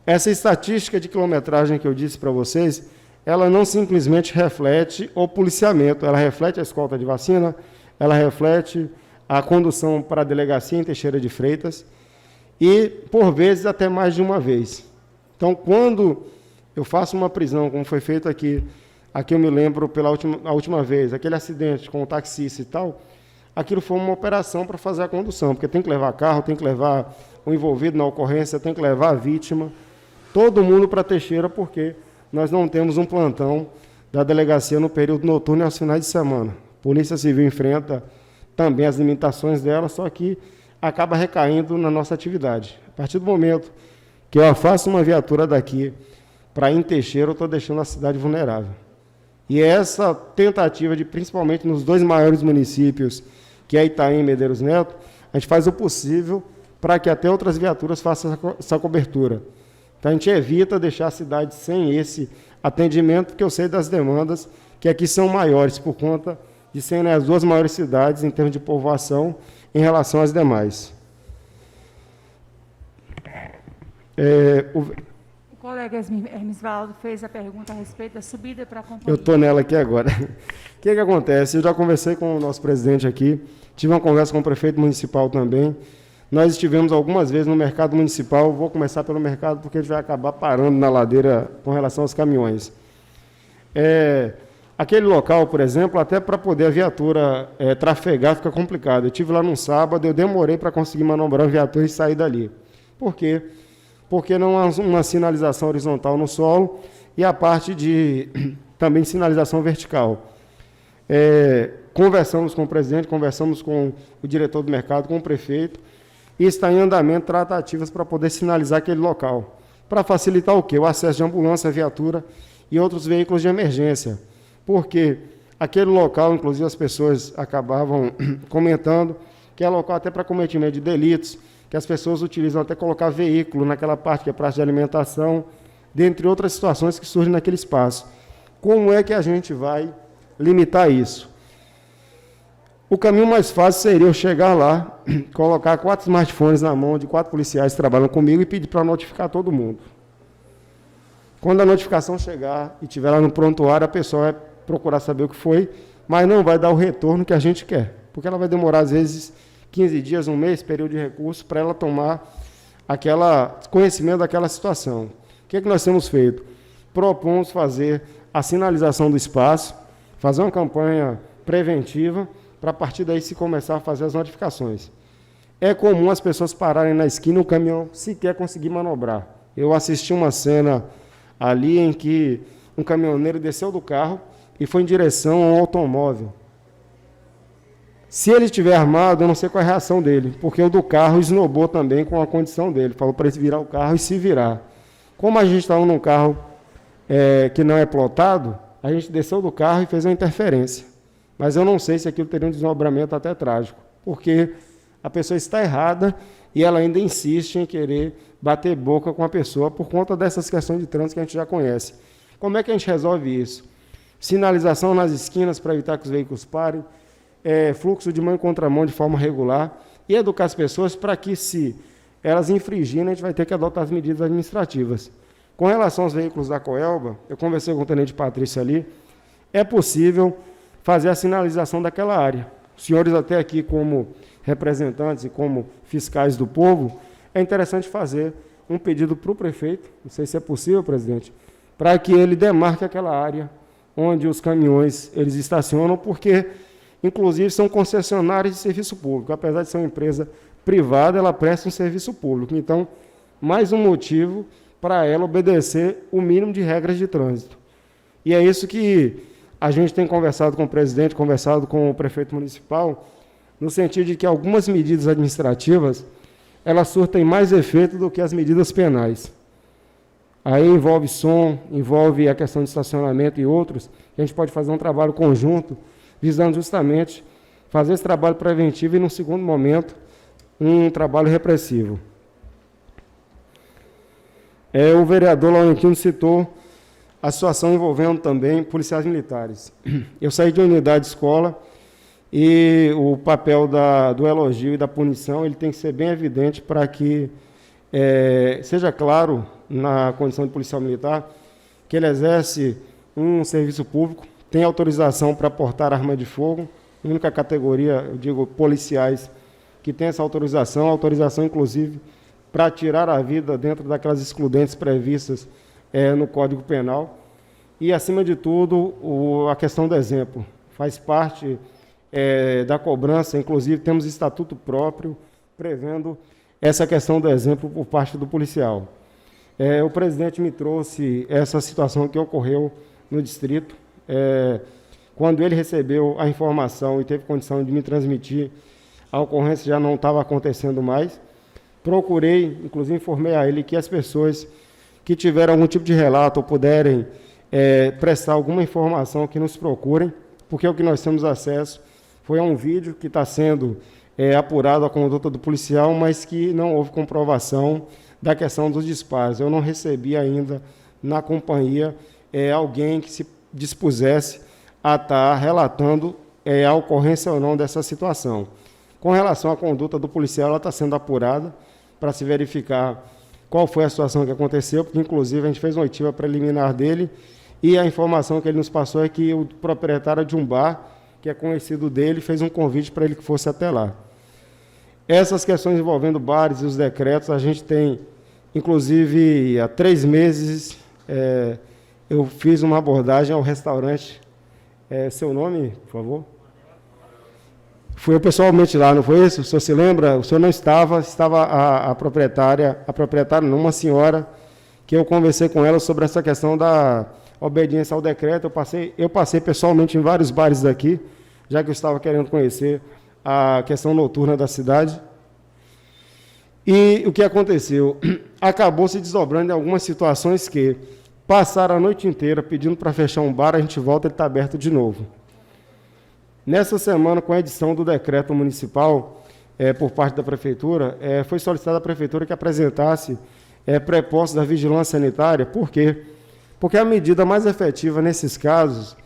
Essa estatística de quilometragem que eu disse para vocês, ela não simplesmente reflete o policiamento, ela reflete a escolta de vacina, ela reflete a condução para a delegacia em Teixeira de Freitas e, por vezes, até mais de uma vez. Então, quando eu faço uma prisão, como foi feito aqui eu me lembro a última vez, aquele acidente com o taxista e tal, aquilo foi uma operação para fazer a condução, porque tem que levar carro, tem que levar o envolvido na ocorrência, tem que levar a vítima, todo mundo para Teixeira, porque nós não temos um plantão da delegacia no período noturno e aos finais de semana. A Polícia Civil enfrenta também as limitações dela, só que acaba recaindo na nossa atividade. A partir do momento que eu afasto uma viatura daqui para ir em Teixeira, eu estou deixando a cidade vulnerável. E essa tentativa de, principalmente nos 2 maiores municípios, que é Itaim e Medeiros Neto, a gente faz o possível para que até outras viaturas façam essa cobertura. Então, a gente evita deixar a cidade sem esse atendimento, porque eu sei das demandas que aqui são maiores, por conta de serem as 2 maiores cidades em termos de povoação em relação às demais.
O colega Hermisvaldo fez a pergunta a respeito da subida para a companhia.
Eu estou nela aqui agora. O que acontece? Eu já conversei com o nosso presidente aqui, tive uma conversa com o prefeito municipal também. Nós estivemos algumas vezes no mercado municipal, vou começar pelo mercado, porque a gente vai acabar parando na ladeira com relação aos caminhões. Aquele local, por exemplo, até para poder a viatura trafegar fica complicado. Eu estive lá num sábado, eu demorei para conseguir manobrar a viatura e sair dali. Por quê? Porque não há uma sinalização horizontal no solo e a parte de também sinalização vertical. Conversamos com o presidente, conversamos com o diretor do mercado, com o prefeito, e está em andamento tratativas para poder sinalizar aquele local. Para facilitar o quê? O acesso de ambulância, viatura e outros veículos de emergência. Porque aquele local, inclusive, as pessoas acabavam comentando que é local até para cometimento de delitos, que as pessoas utilizam até colocar veículo naquela parte que é praça de alimentação, dentre outras situações que surgem naquele espaço. Como é que a gente vai limitar isso? O caminho mais fácil seria eu chegar lá, colocar 4 smartphones na mão de 4 policiais que trabalham comigo e pedir para notificar todo mundo. Quando a notificação chegar e estiver lá no prontuário, a pessoa vai procurar saber o que foi, mas não vai dar o retorno que a gente quer, porque ela vai demorar, às vezes, 15 dias, um mês, período de recurso, para ela tomar conhecimento daquela situação. O que nós temos feito? Propomos fazer a sinalização do espaço, fazer uma campanha preventiva, para a partir daí se começar a fazer as notificações. É comum as pessoas pararem na esquina e o caminhão sequer conseguir manobrar. Eu assisti uma cena ali em que um caminhoneiro desceu do carro e foi em direção a um automóvel. Se ele estiver armado, eu não sei qual é a reação dele, porque o do carro esnobou também com a condição dele. Falou para ele virar o carro e se virar. Como a gente estava num carro que não é plotado, a gente desceu do carro e fez uma interferência. Mas eu não sei se aquilo teria um desdobramento até trágico, porque a pessoa está errada e ela ainda insiste em querer bater boca com a pessoa por conta dessas questões de trânsito que a gente já conhece. Como é que a gente resolve isso? Sinalização nas esquinas para evitar que os veículos parem, fluxo de mão e contramão de forma regular e educar as pessoas para que, se elas infringirem, a gente vai ter que adotar as medidas administrativas. Com relação aos veículos da Coelba, eu conversei com o tenente Patrício ali, é possível fazer a sinalização daquela área. Os senhores até aqui, como representantes e como fiscais do povo, é interessante fazer um pedido para o prefeito, não sei se é possível, presidente, para que ele demarque aquela área onde os caminhões eles estacionam, porque, inclusive, são concessionários de serviço público. Apesar de ser uma empresa privada, ela presta um serviço público. Então, mais um motivo para ela obedecer o mínimo de regras de trânsito. E é isso que a gente tem conversado com o presidente, conversado com o prefeito municipal, no sentido de que algumas medidas administrativas, elas surtem mais efeito do que as medidas penais. Aí envolve som, envolve a questão de estacionamento e outros, que a gente pode fazer um trabalho conjunto, visando justamente fazer esse trabalho preventivo e, num segundo momento, um trabalho repressivo. O vereador Laurentino citou a situação envolvendo também policiais militares. Eu saí de uma unidade de escola e o papel do elogio e da punição ele tem que ser bem evidente para que seja claro na condição de policial militar, que ele exerce um serviço público, tem autorização para portar arma de fogo, única categoria, eu digo, policiais, que tem essa autorização inclusive para tirar a vida dentro daquelas excludentes previstas no Código Penal. E, acima de tudo, a questão do exemplo. Faz parte da cobrança, inclusive temos estatuto próprio prevendo essa questão do exemplo por parte do policial. O presidente me trouxe essa situação que ocorreu no distrito. Quando ele recebeu a informação e teve condição de me transmitir, a ocorrência já não estava acontecendo mais. Procurei, inclusive informei a ele que as pessoas que tiveram algum tipo de relato ou puderem prestar alguma informação, que nos procurem, porque o que nós temos acesso foi a um vídeo que está sendo apurado a conduta do policial, mas que não houve comprovação da questão dos disparos. Eu não recebi ainda na companhia alguém que se dispusesse a estar relatando a ocorrência ou não dessa situação. Com relação à conduta do policial, ela está sendo apurada para se verificar qual foi a situação que aconteceu, porque, inclusive, a gente fez uma oitiva preliminar dele e a informação que ele nos passou é que o proprietário de um bar, que é conhecido dele, fez um convite para ele que fosse até lá. Essas questões envolvendo bares e os decretos, a gente tem, inclusive, há 3 meses, eu fiz uma abordagem ao restaurante. Seu nome, por favor? Fui eu pessoalmente lá, não foi isso? O senhor se lembra? O senhor não estava, a proprietária não, uma senhora, que eu conversei com ela sobre essa questão da obediência ao decreto. Eu passei pessoalmente em vários bares daqui, já que eu estava querendo conhecer a questão noturna da cidade. E o que aconteceu? Acabou se desdobrando em algumas situações que passaram a noite inteira pedindo para fechar um bar, a gente volta, ele está aberto de novo. Nessa semana, com a edição do decreto municipal, por parte da Prefeitura, foi solicitada à Prefeitura que apresentasse prepostos da vigilância sanitária. Por quê? Porque a medida mais efetiva nesses casos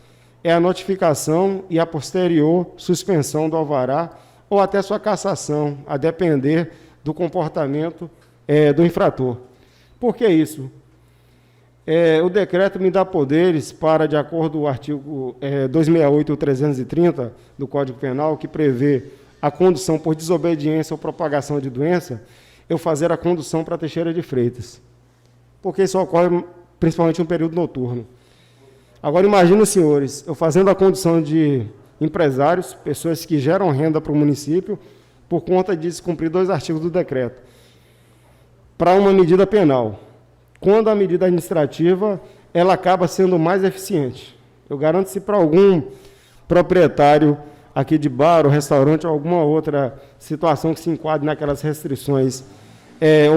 é a notificação e a posterior suspensão do alvará ou até sua cassação, a depender do comportamento do infrator. Por que isso? O decreto me dá poderes para, de acordo com o artigo 268 e 330 do Código Penal, que prevê a condução por desobediência ou propagação de doença, eu fazer a condução para Teixeira de Freitas. Porque isso ocorre principalmente no período noturno. Agora, imaginem, senhores, eu fazendo a condução de empresários, pessoas que geram renda para o município, por conta de descumprir 2 artigos do decreto, para uma medida penal. Quando a medida administrativa, ela acaba sendo mais eficiente. Eu garanto, se para algum proprietário aqui de bar ou restaurante ou alguma outra situação que se enquadre naquelas restrições,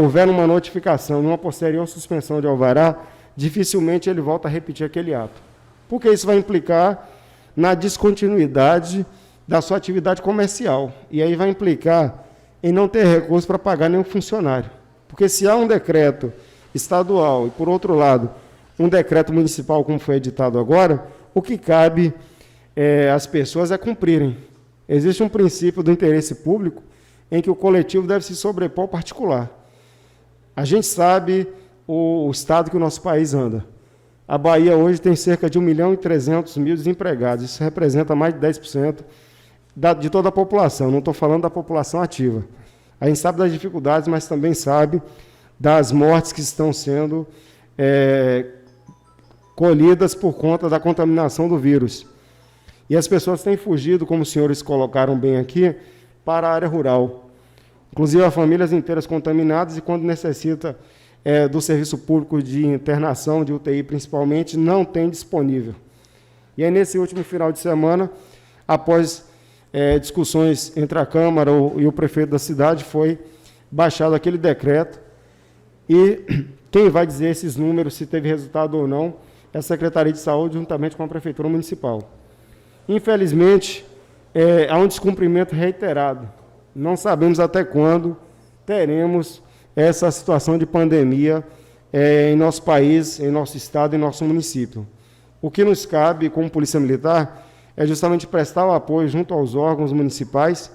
houver uma notificação, numa posterior suspensão de alvará, dificilmente ele volta a repetir aquele ato. Porque isso vai implicar na descontinuidade da sua atividade comercial. E aí vai implicar em não ter recurso para pagar nenhum funcionário. Porque se há um decreto estadual e, por outro lado, um decreto municipal, como foi editado agora, o que cabe às pessoas é cumprirem. Existe um princípio do interesse público em que o coletivo deve se sobrepor ao particular. A gente sabe o estado que o nosso país anda. A Bahia hoje tem cerca de 1.300.000 desempregados. Isso representa mais de 10% de toda a população. Não estou falando da população ativa. A gente sabe das dificuldades, mas também sabe das mortes que estão sendo colhidas por conta da contaminação do vírus. E as pessoas têm fugido, como os senhores colocaram bem aqui, para a área rural. Inclusive, há famílias inteiras contaminadas e, quando necessita do serviço público de internação, de UTI principalmente, não tem disponível. E aí, nesse último final de semana, após discussões entre a Câmara e o prefeito da cidade, foi baixado aquele decreto. E quem vai dizer esses números, se teve resultado ou não, é a Secretaria de Saúde, juntamente com a Prefeitura Municipal. Infelizmente, há um descumprimento reiterado. Não sabemos até quando teremos essa situação de pandemia em nosso país, em nosso estado e em nosso município. O que nos cabe, como Polícia Militar, é justamente prestar o apoio junto aos órgãos municipais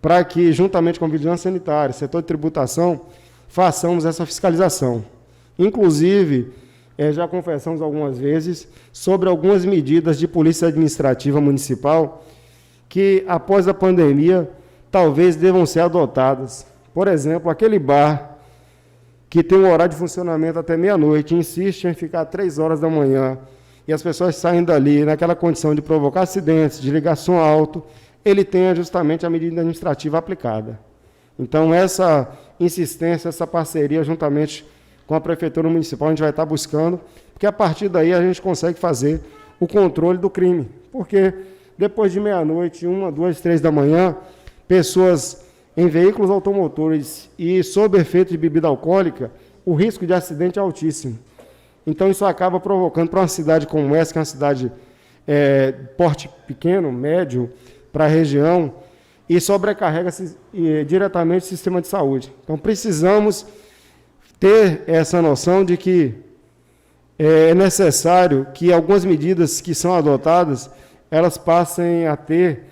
para que, juntamente com a Vigilância Sanitária, setor de tributação, façamos essa fiscalização. Inclusive, já confessamos algumas vezes sobre algumas medidas de polícia administrativa municipal que, após a pandemia, talvez devam ser adotadas. Por exemplo, aquele bar que tem um horário de funcionamento até meia-noite, insiste em ficar 3 horas da manhã, e as pessoas saem dali naquela condição de provocar acidentes, de ligar som alto, ele tenha justamente a medida administrativa aplicada. Então, essa insistência, essa parceria, juntamente com a Prefeitura Municipal, a gente vai estar buscando, porque a partir daí a gente consegue fazer o controle do crime. Porque depois de meia-noite, 1, 2, 3 da manhã, pessoas em veículos automotores e sob efeito de bebida alcoólica, o risco de acidente é altíssimo. Então, isso acaba provocando para uma cidade como essa, que é uma cidade porte pequeno, médio, para a região, e sobrecarrega diretamente o sistema de saúde. Então, precisamos ter essa noção de que é necessário que algumas medidas que são adotadas, elas passem a ter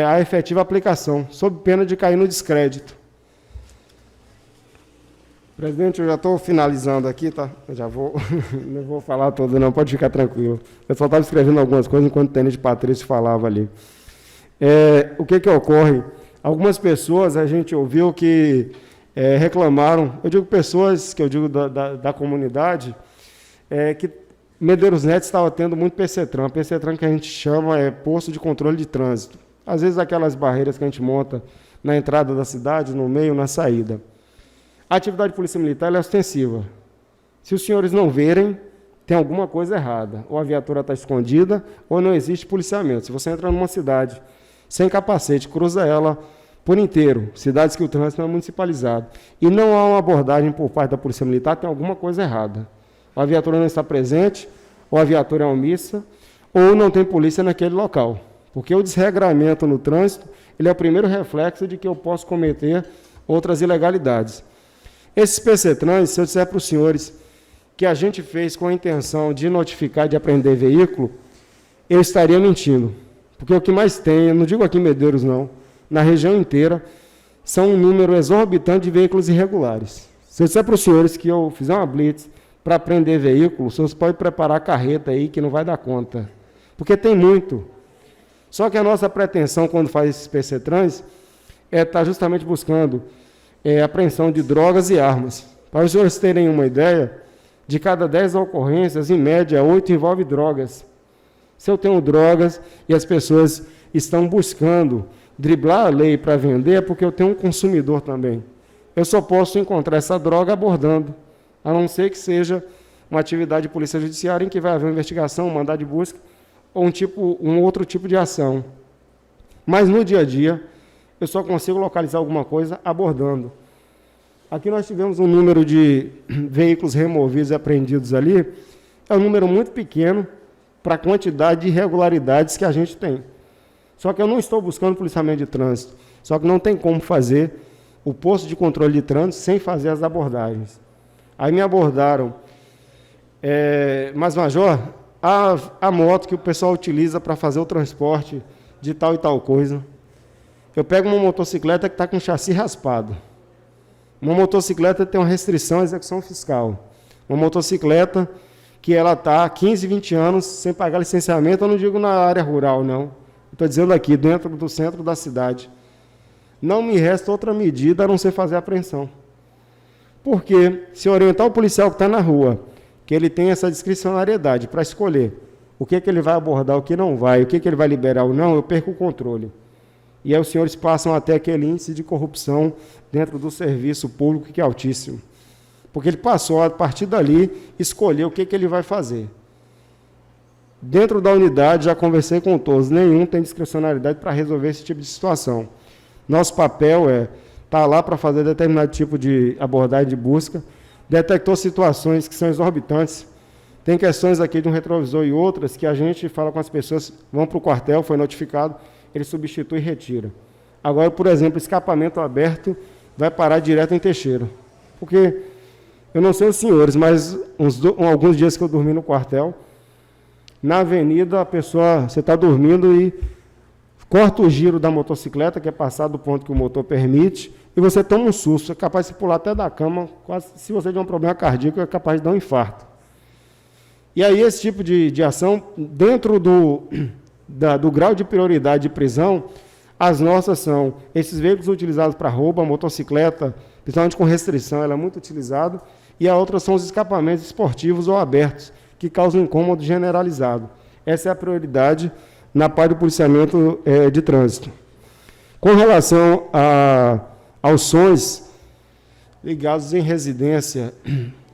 a efetiva aplicação, sob pena de cair no descrédito. Presidente, eu já estou finalizando aqui, tá? Eu já vou, não vou falar todo não, pode ficar tranquilo. Eu só estava escrevendo algumas coisas enquanto o tenente Patrício falava ali. O que ocorre? Algumas pessoas, a gente ouviu que reclamaram, eu digo pessoas, que eu digo da comunidade, que Medeiros Neto estava tendo muito PCTran. PCTran que a gente chama posto de controle de trânsito. Às vezes aquelas barreiras que a gente monta na entrada da cidade, no meio, na saída. A atividade de polícia militar é ostensiva. Se os senhores não verem, tem alguma coisa errada. Ou a viatura está escondida, ou não existe policiamento. Se você entra numa cidade sem capacete, cruza ela por inteiro, cidades que o trânsito não é municipalizado, e não há uma abordagem por parte da polícia militar, tem alguma coisa errada. Ou a viatura não está presente, ou a viatura é omissa, ou não tem polícia naquele local. Porque o desregramento no trânsito, ele é o primeiro reflexo de que eu posso cometer outras ilegalidades. Esses PCTrans, se eu disser para os senhores que a gente fez com a intenção de notificar, de apreender veículo, eu estaria mentindo. Porque o que mais tem, eu não digo aqui em Medeiros não, na região inteira, são um número exorbitante de veículos irregulares. Se eu disser para os senhores que eu fizer uma blitz para apreender veículo, os senhores podem preparar a carreta aí que não vai dar conta. Porque tem muito. Só que a nossa pretensão quando faz esses PCTrans é estar justamente buscando apreensão de drogas e armas. Para os senhores terem uma ideia, de cada 10 ocorrências, em média, 8 envolve drogas. Se eu tenho drogas e as pessoas estão buscando driblar a lei para vender, é porque eu tenho um consumidor também. Eu só posso encontrar essa droga abordando, a não ser que seja uma atividade de polícia judiciária em que vai haver uma investigação, um mandado de busca, ou um outro tipo de ação. Mas no dia a dia, eu só consigo localizar alguma coisa abordando. Aqui nós tivemos um número de veículos removidos e apreendidos ali, é um número muito pequeno para a quantidade de irregularidades que a gente tem. Só que eu não estou buscando policiamento de trânsito, só que não tem como fazer o posto de controle de trânsito sem fazer as abordagens. Aí me abordaram, mas Major, a moto que o pessoal utiliza para fazer o transporte de tal e tal coisa, eu pego uma motocicleta que está com chassi raspado. Uma motocicleta tem uma restrição à execução fiscal. Uma motocicleta que ela está há 15, 20 anos sem pagar licenciamento, eu não digo na área rural, não. Estou dizendo aqui, dentro do centro da cidade. Não me resta outra medida a não ser fazer a apreensão. Porque, se orientar o policial que está na rua, que ele tem essa discricionariedade para escolher o que ele vai abordar, o que não vai, o que ele vai liberar ou não, eu perco o controle. E aí os senhores passam até aquele índice de corrupção dentro do serviço público, que é altíssimo. Porque ele passou, a partir dali, escolher o que ele vai fazer. Dentro da unidade, já conversei com todos, nenhum tem discricionalidade para resolver esse tipo de situação. Nosso papel é estar lá para fazer determinado tipo de abordagem de busca, detectou situações que são exorbitantes, tem questões aqui de um retrovisor e outras que a gente fala com as pessoas, vão para o quartel, foi notificado, ele substitui e retira. Agora, por exemplo, escapamento aberto vai parar direto em Teixeira. Porque, eu não sei os senhores, mas alguns dias que eu dormi no quartel, na avenida, a pessoa, você está dormindo e corta o giro da motocicleta, que é passar do ponto que o motor permite, e você toma um susto, é capaz de pular até da cama, quase, se você tiver um problema cardíaco, é capaz de dar um infarto. E aí esse tipo de ação, dentro do grau de prioridade de prisão, as nossas são esses veículos utilizados para roubo, a motocicleta, principalmente com restrição, ela é muito utilizada, e a outra são os escapamentos esportivos ou abertos, que causam incômodo generalizado. Essa é a prioridade na parte do policiamento de trânsito. Com relação aos sons ligados em residência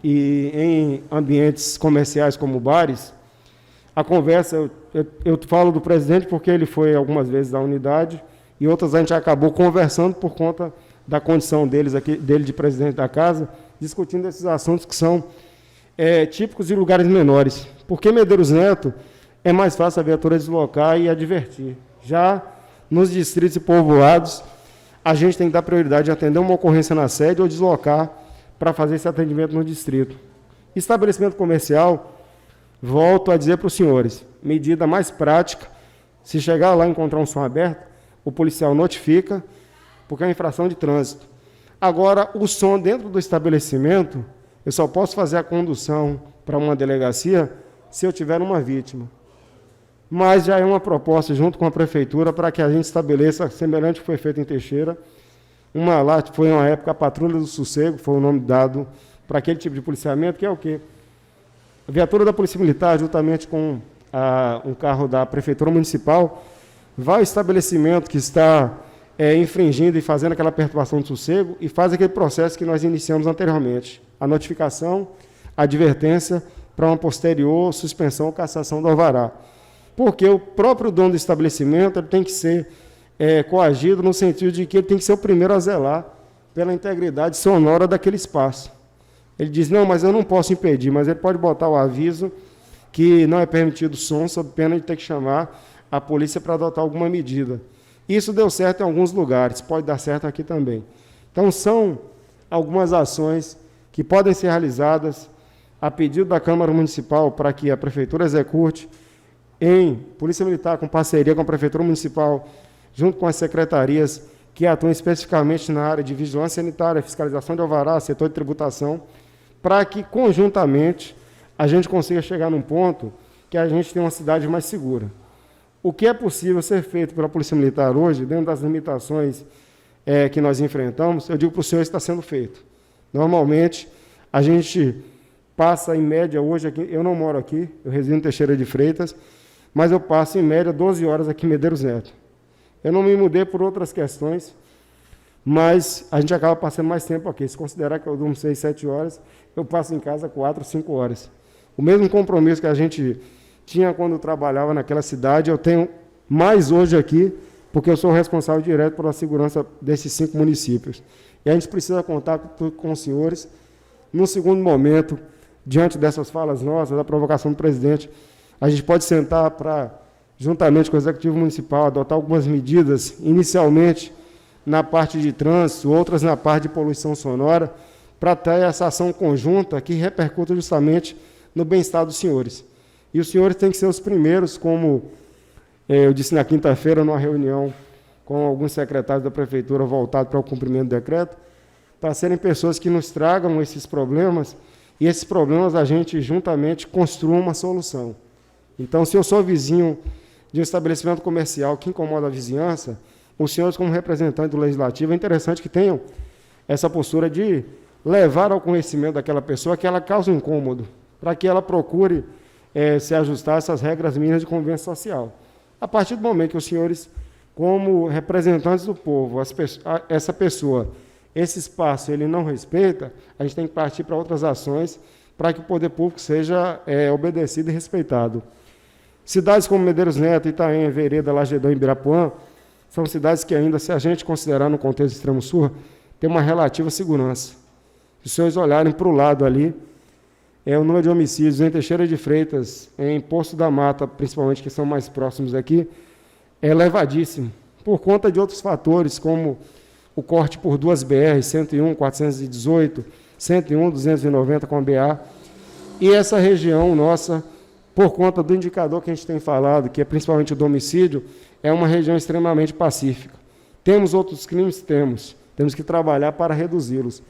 e em ambientes comerciais como bares, a conversa, eu falo do presidente porque ele foi algumas vezes da unidade e outras a gente acabou conversando por conta da condição dele de presidente da casa, discutindo esses assuntos que são típicos de lugares menores. Porque Medeiros Neto é mais fácil a viatura deslocar e advertir. Já nos distritos e povoados, a gente tem que dar prioridade de atender uma ocorrência na sede ou deslocar para fazer esse atendimento no distrito. Estabelecimento comercial, volto a dizer para os senhores, medida mais prática, se chegar lá e encontrar um som aberto, o policial notifica, porque é uma infração de trânsito. Agora, o som dentro do estabelecimento, eu só posso fazer a condução para uma delegacia se eu tiver uma vítima. Mas já é uma proposta, junto com a prefeitura, para que a gente estabeleça, semelhante ao que foi feito em Teixeira, lá foi uma época a Patrulha do Sossego, foi o nome dado para aquele tipo de policiamento, que é o quê? A viatura da Polícia Militar, juntamente com um carro da Prefeitura Municipal, vai ao estabelecimento que está infringindo e fazendo aquela perturbação de sossego e faz aquele processo que nós iniciamos anteriormente. A notificação, a advertência para uma posterior suspensão ou cassação do alvará. Porque o próprio dono do estabelecimento ele tem que ser coagido no sentido de que ele tem que ser o primeiro a zelar pela integridade sonora daquele espaço. Ele diz, não, mas eu não posso impedir, mas ele pode botar o aviso que não é permitido som, sob pena de ter que chamar a polícia para adotar alguma medida. Isso deu certo em alguns lugares, pode dar certo aqui também. Então, são algumas ações que podem ser realizadas a pedido da Câmara Municipal para que a Prefeitura execute em Polícia Militar, com parceria com a Prefeitura Municipal, junto com as secretarias que atuam especificamente na área de vigilância sanitária, fiscalização de alvará, setor de tributação, para que, conjuntamente, a gente consiga chegar num ponto que a gente tenha uma cidade mais segura. O que é possível ser feito pela Polícia Militar hoje, dentro das limitações que nós enfrentamos, eu digo para o senhor, está sendo feito. Normalmente, a gente passa, em média, hoje, aqui, eu não moro aqui, eu resido em Teixeira de Freitas, mas eu passo, em média, 12 horas aqui em Medeiros Neto. Eu não me mudei por outras questões, mas a gente acaba passando mais tempo aqui. Se considerar que eu durmo 6, 7 horas, eu passo em casa 4, 5 horas. O mesmo compromisso que a gente tinha quando eu trabalhava naquela cidade, eu tenho mais hoje aqui, porque eu sou responsável direto pela segurança desses 5 municípios. E a gente precisa contar com os senhores. No segundo momento, diante dessas falas nossas, da provocação do presidente, a gente pode sentar para, juntamente com o Executivo Municipal, adotar algumas medidas, inicialmente na parte de trânsito, outras na parte de poluição sonora, para ter essa ação conjunta que repercuta justamente no bem-estar dos senhores. E os senhores têm que ser os primeiros, como eu disse na quinta-feira, numa reunião com alguns secretários da Prefeitura voltados para o cumprimento do decreto, para serem pessoas que nos tragam esses problemas, e esses problemas a gente juntamente construa uma solução. Então, se eu sou vizinho de um estabelecimento comercial que incomoda a vizinhança, os senhores, como representantes do Legislativo, é interessante que tenham essa postura de levar ao conhecimento daquela pessoa que ela causa um incômodo, para que ela procure se ajustar a essas regras mínimas de convivência social. A partir do momento que os senhores, como representantes do povo, essa pessoa, esse espaço, ele não respeita, a gente tem que partir para outras ações para que o poder público seja obedecido e respeitado. Cidades como Medeiros Neto, Itaém, Vereda, Lagedão e Ibirapuã são cidades que ainda, se a gente considerar no contexto do Extremo Sul, tem uma relativa segurança. Se os senhores olharem para o lado ali, o número de homicídios em Teixeira de Freitas, em Poço da Mata, principalmente, que são mais próximos aqui, é elevadíssimo, por conta de outros fatores, como o corte por 2 BR, 101, 418, 101, 290 com a BA, e essa região nossa, por conta do indicador que a gente tem falado, que é principalmente o do homicídio, é uma região extremamente pacífica. Temos outros crimes? Temos temos que trabalhar para reduzi-los.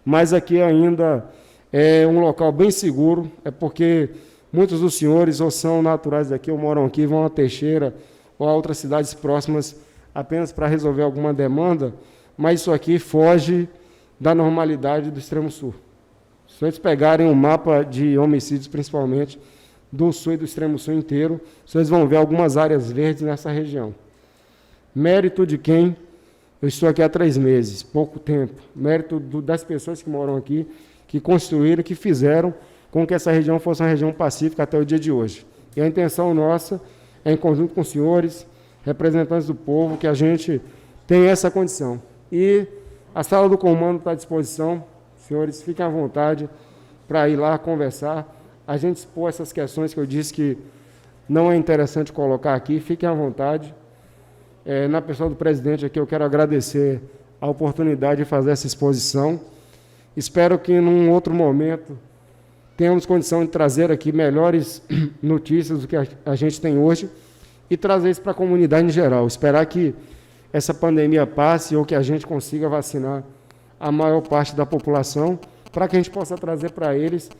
Mas aqui ainda é um local bem seguro, é porque muitos dos senhores ou são naturais daqui ou moram aqui, vão a Teixeira ou a outras cidades próximas apenas para resolver alguma demanda, mas isso aqui foge da normalidade do Extremo Sul. Se vocês pegarem um mapa de homicídios, principalmente, do Sul e do Extremo Sul inteiro, vocês vão ver algumas áreas verdes nessa região. Mérito de quem? Eu estou aqui há 3 meses, pouco tempo. Mérito das pessoas que moram aqui, que construíram, que fizeram com que essa região fosse uma região pacífica até o dia de hoje. E a intenção nossa é, em conjunto com os senhores, representantes do povo, que a gente tenha essa condição. E a sala do comando está à disposição. Senhores, fiquem à vontade para ir lá conversar. A gente expor essas questões que eu disse que não é interessante colocar aqui, fiquem à vontade. Na pessoa do presidente aqui, eu quero agradecer a oportunidade de fazer essa exposição. Espero que, num outro momento, tenhamos condição de trazer aqui melhores notícias do que a gente tem hoje e trazer isso para a comunidade em geral. Esperar que essa pandemia passe ou que a gente consiga vacinar a maior parte da população para que a gente possa trazer para eles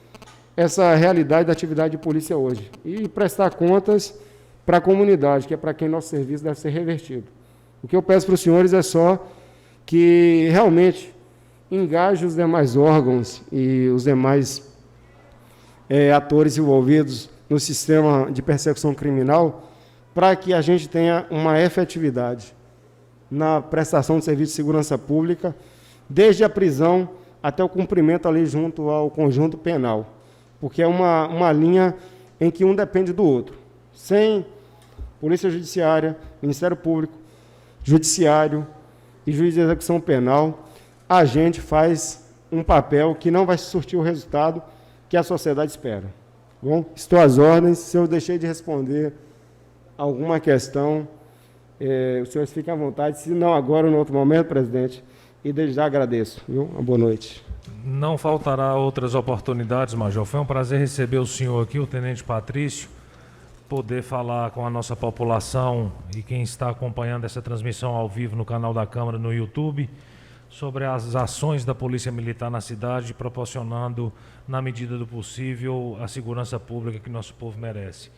essa realidade da atividade de polícia hoje e prestar contas para a comunidade, que é para quem nosso serviço deve ser revertido. O que eu peço para os senhores é só que realmente engaje os demais órgãos e os demais atores envolvidos no sistema de persecução criminal para que a gente tenha uma efetividade na prestação de serviço de segurança pública, desde a prisão até o cumprimento ali junto ao conjunto penal, porque é uma linha em que um depende do outro. Sem Polícia Judiciária, Ministério Público, Judiciário e Juiz de Execução Penal, a gente faz um papel que não vai surtir o resultado que a sociedade espera. Bom, estou às ordens. Se eu deixei de responder alguma questão, os senhores fiquem à vontade, se não agora ou em outro momento, presidente, e desde já agradeço. Viu? Uma boa noite.
Não faltará outras oportunidades, Major. Foi um prazer receber o senhor aqui, o Tenente Patrício, poder falar com a nossa população e quem está acompanhando essa transmissão ao vivo no canal da Câmara no YouTube sobre as ações da Polícia Militar na cidade, proporcionando, na medida do possível, a segurança pública que nosso povo merece.